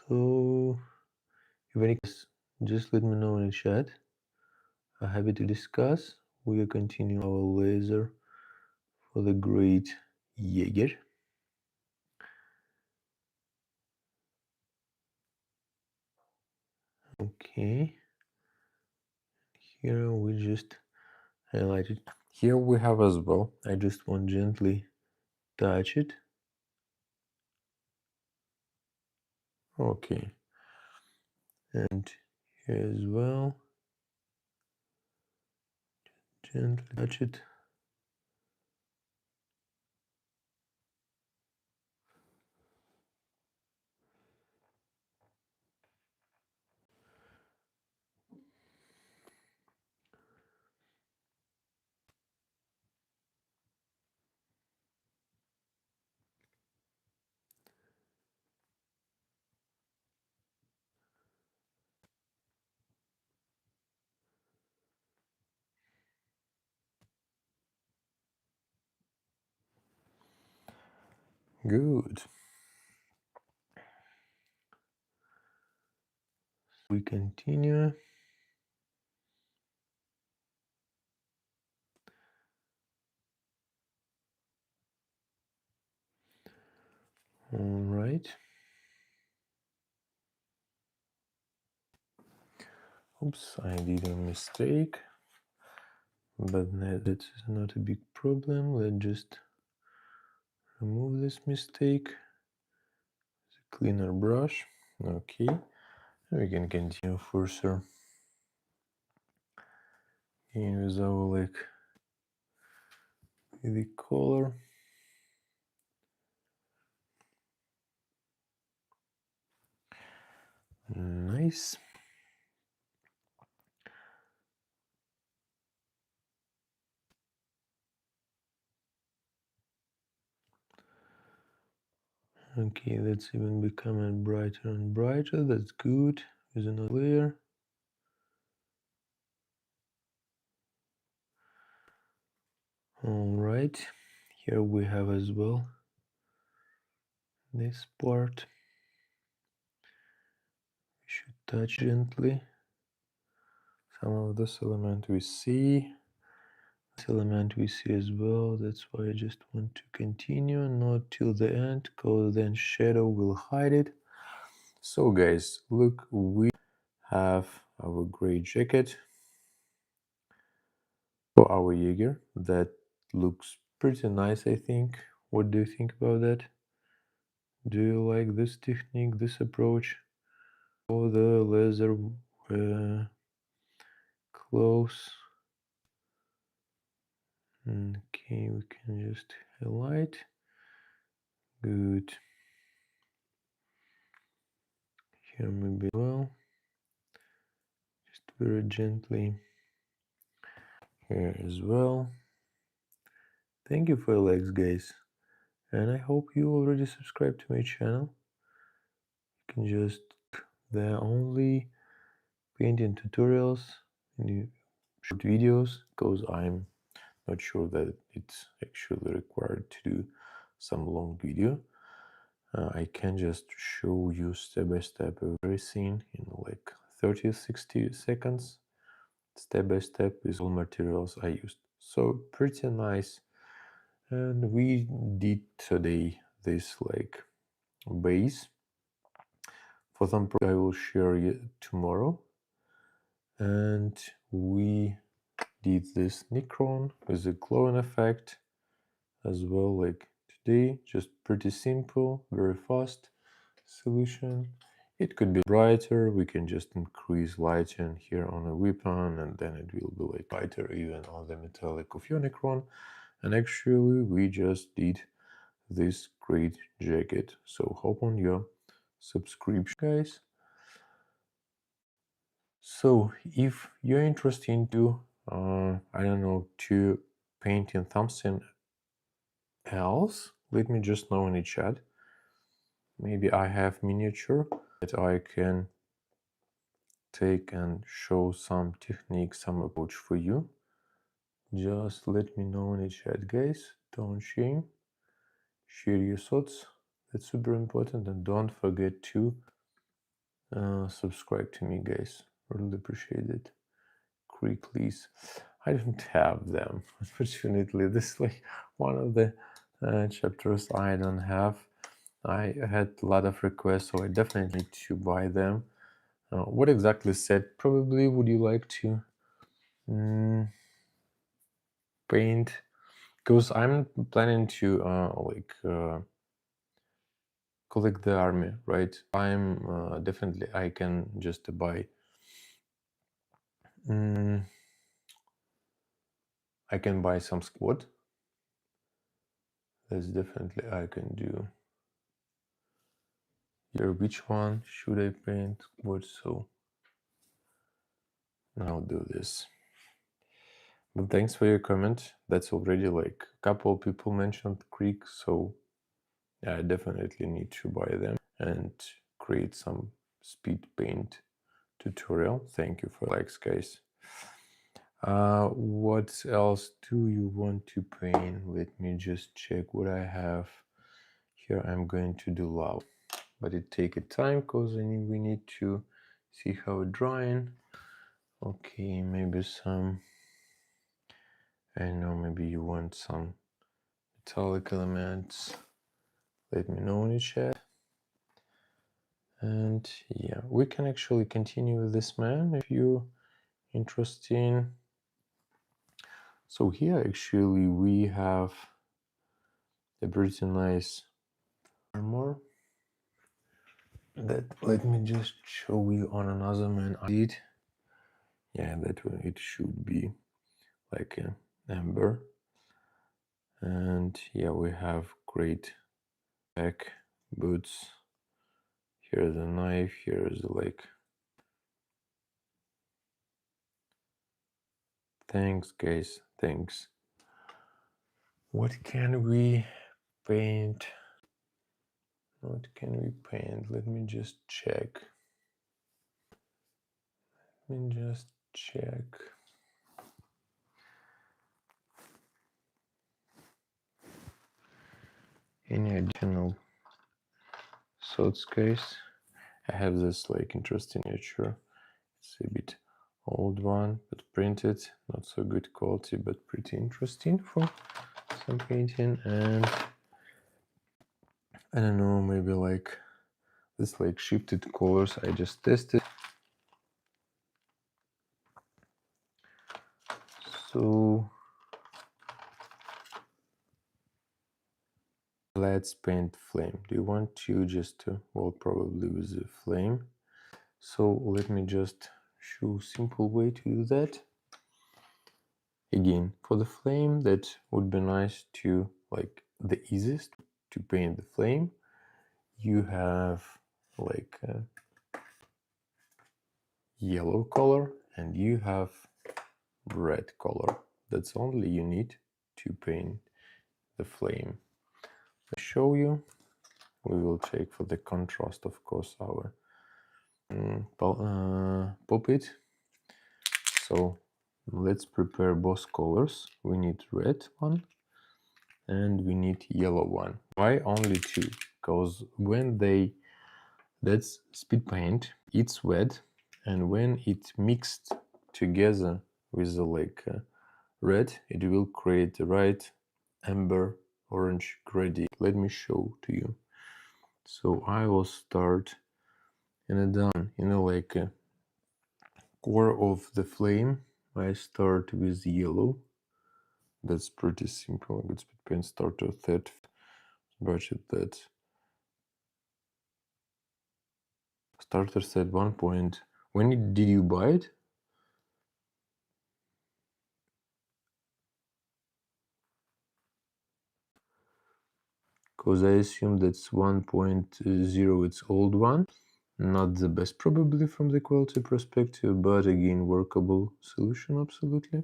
So if any questions, just let me know in the chat. I'm happy to discuss. We will continue our laser for the great Jaeger. Okay, here we just highlighted. Here we have as well, I just want gently touch it. Okay, and here as well, gently touch it. Good. We continue. All right. Oops, I did a mistake, but that is not a big problem. Let's just remove this mistake. Cleaner brush. Okay, we can continue further with our like the color. Nice. Okay, let's even become it brighter and brighter. That's good. With another layer. All right, here we have as well this part. We should touch gently some of this element we see. This element we see as well. That's why I just want to continue, not till the end, because then shadow will hide it. So guys, look, we have our gray jacket for our Jaeger. That looks pretty nice, I think. What do you think about that? Do you like this technique, this approach? For the leather clothes. Okay, we can just highlight. Good. Here maybe well. Just very gently. Here as well. Thank you for your likes, guys. And I hope you already subscribed to my channel. You can just there are only painting tutorials and short videos, because I'm not sure that it's actually required to do some long video. I can just show you step by step every scene in like 30-60 seconds, step by step with all materials I used. So pretty nice And we did today this like base. For some I will share it tomorrow. And we did this Necron with a glowing effect as well, like today. Just pretty simple, very fast solution. It could be brighter. We can just increase lighting here on a weapon, and then it will be like brighter even on the metallic of your Necron. And actually, we just did this great jacket. So hop on your subscription, guys. So if you're interested into I don't know, to painting something else, let me just know in the chat. Maybe I have miniature that I can take and show some technique, some approach for you. Just let me know in the chat, guys. Don't shame. Share your thoughts. That's super important. And don't forget to subscribe to me, guys. Really appreciate it. Quicklies. I don't have them, unfortunately. This is like one of the chapters I don't have. I had a lot of requests, so I definitely need to buy them. What exactly set probably would you like to paint? Because I'm planning to collect the army, right? I'm definitely I can just buy. I can buy some squad. That's definitely I can do. Here, which one should I paint? What? So I'll do this. But thanks for your comment. That's already like a couple of people mentioned Creek, so I definitely need to buy them and create some speed paint tutorial. Thank you for likes, guys. What else do you want to paint? Let me just check what I have here. I'm going to do lava, but it take a time because we need to see how it drying. Okay, maybe some, I know, maybe you want some metallic elements. Let me know in the chat. And yeah, we can actually continue with this man if you're interested. So here actually we have a pretty nice armor that, let me just show you on another man I did. Yeah, that one, it should be like an amber. And yeah, we have great back boots. Here's a knife, here's like, thanks guys, thanks. What can we paint? What can we paint? Let me just check. Let me just check. Any additional thoughts, guys? I have this like interesting miniature. It's a bit old one, but printed, not so good quality, but pretty interesting for some painting. And I don't know, maybe like this like shifted colors I just tested. So let's paint flame. Do you want to just well, probably with the flame. So let me just show simple way to do that. Again, for the flame, that would be nice to, like, the easiest to paint the flame. You have like a yellow color and you have red color. That's only you need to paint the flame. I'll show you. We will take for the contrast, of course, our puppet. So let's prepare both colors. We need red one and we need yellow one. Why only two? Because when that's speed paint, it's wet, and when it mixed together with the red, it will create the right amber orange gradient. Let me show to you. So I will start in a down, like a core of the flame. I start with yellow. That's pretty simple. Good speed paint starter third budget that starter set 1 point. When did you buy it? Because I assume that's 1.0, it's old one. Not the best probably from the quality perspective, but again, workable solution, absolutely.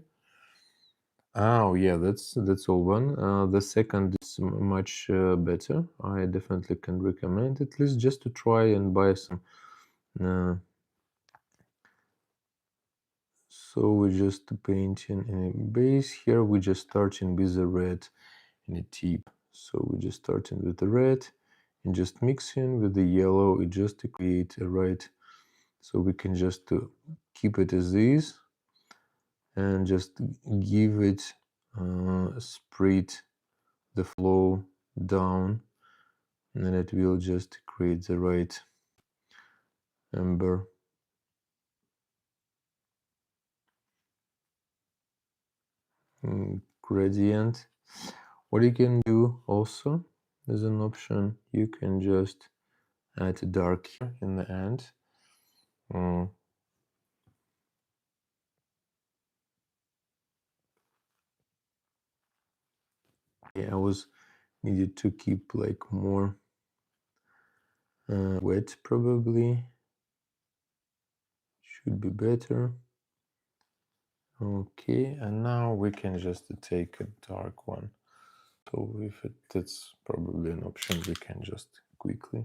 Oh yeah, that's all one. The second is much better. I definitely can recommend at least just to try and buy some. So we're just painting in a base. Here we're just starting with the red in a tip. So we're just starting with the red and just mixing with the yellow. It just to create a right. So we can just keep it as is and just give it spread the flow down, and then it will just create the right amber gradient. What you can do also as an option, you can just add dark here in the end. Yeah, I was needed to keep like more wet, probably should be better. Okay, and now we can just take a dark one. So if that's probably an option, we can just quickly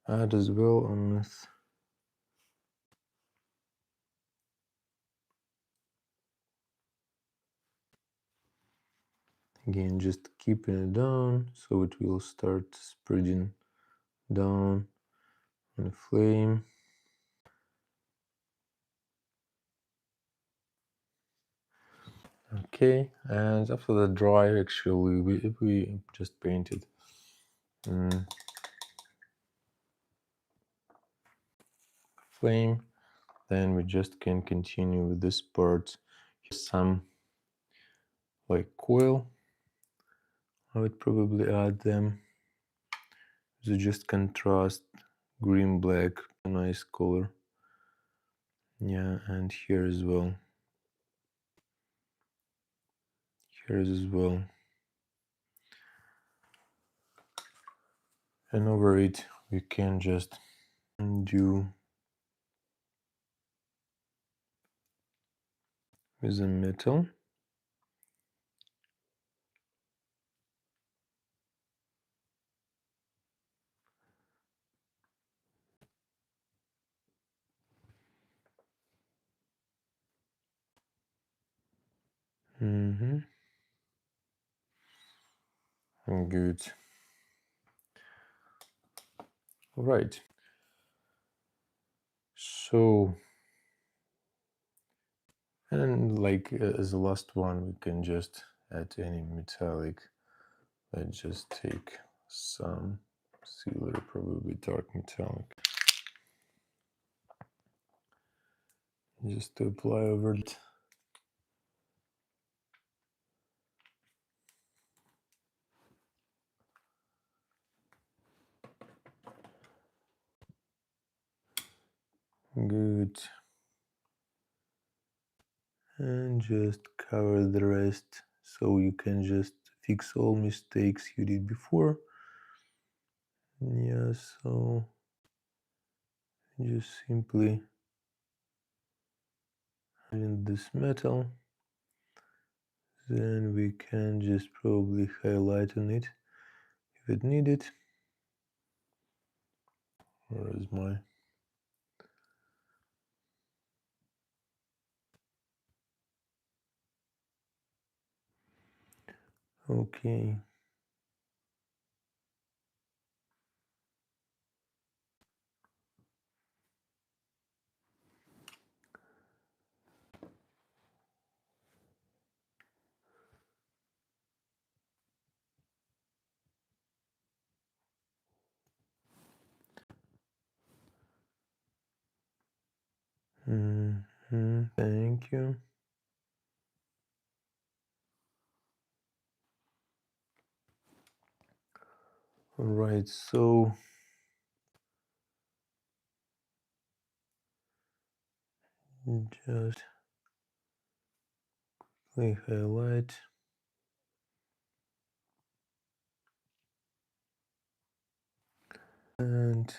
add as well on this. Again, just keeping it down so it will start spreading down on the flame. Okay, and after the dry, actually, we just painted. Flame, then we just can continue with this part. Here's some like coil. I would probably add them. So just contrast green black, a nice color. Yeah, and here as well. Here as well. And over it we can just do with a metal. Good. All right. So, and like as the last one, we can just add any metallic. Let's just take some silver, probably dark metallic, just to apply over it. Good. And just cover the rest so you can just fix all mistakes you did before. Yeah, so just simply in this metal, then we can just probably highlight on it if it needed. Where is my okay. Thank you. All right, so just quickly highlight. And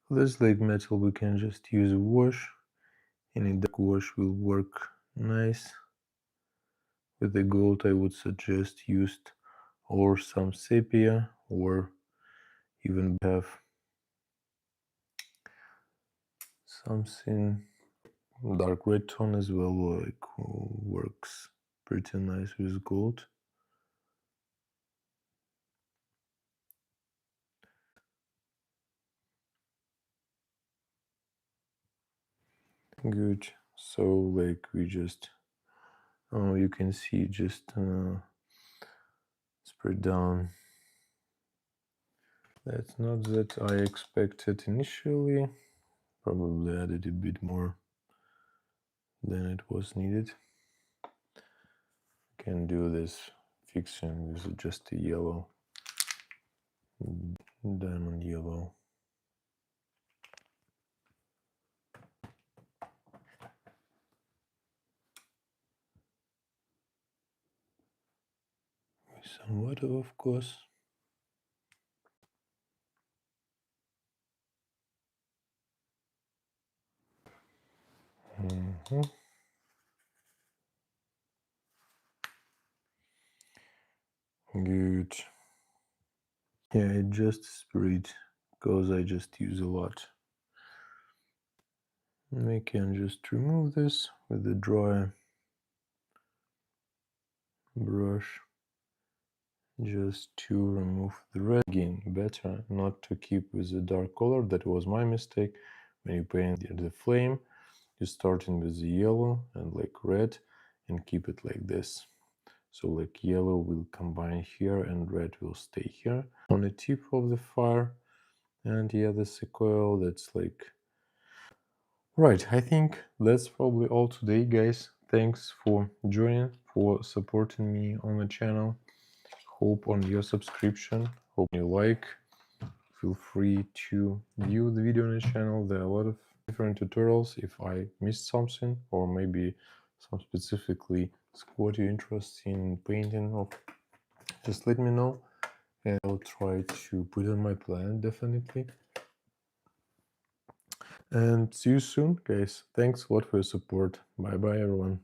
for this like metal, we can just use a wash. Any dark wash will work nice. With the gold, I would suggest used or some sepia, or even have something dark red tone as well, like works pretty nice with gold. Good. So like we just you can see just spread down. That's not that I expected initially. Probably added a bit more than it was needed. Can do this fixing with just a yellow, diamond yellow. With some water, of course. Good. Yeah, it just sprayed because I just use a lot. I can just remove this with the dry brush just to remove the red. Again, better not to keep with the dark color. That was my mistake. When you paint the flame, you starting with the yellow and like red and keep it like this. So like yellow will combine here and red will stay here on the tip of the fire. And yeah, the coil that's like right. I think that's probably all today, guys. Thanks for joining, for supporting me on the channel. Hope on your subscription. Hope you like. Feel free to view the video on the channel. There are a lot of different tutorials. If I missed something, or maybe some specifically squad you're interested in painting of, just let me know and I'll try to put on my plan definitely. And see you soon, guys. Thanks a lot for your support. Bye bye, everyone.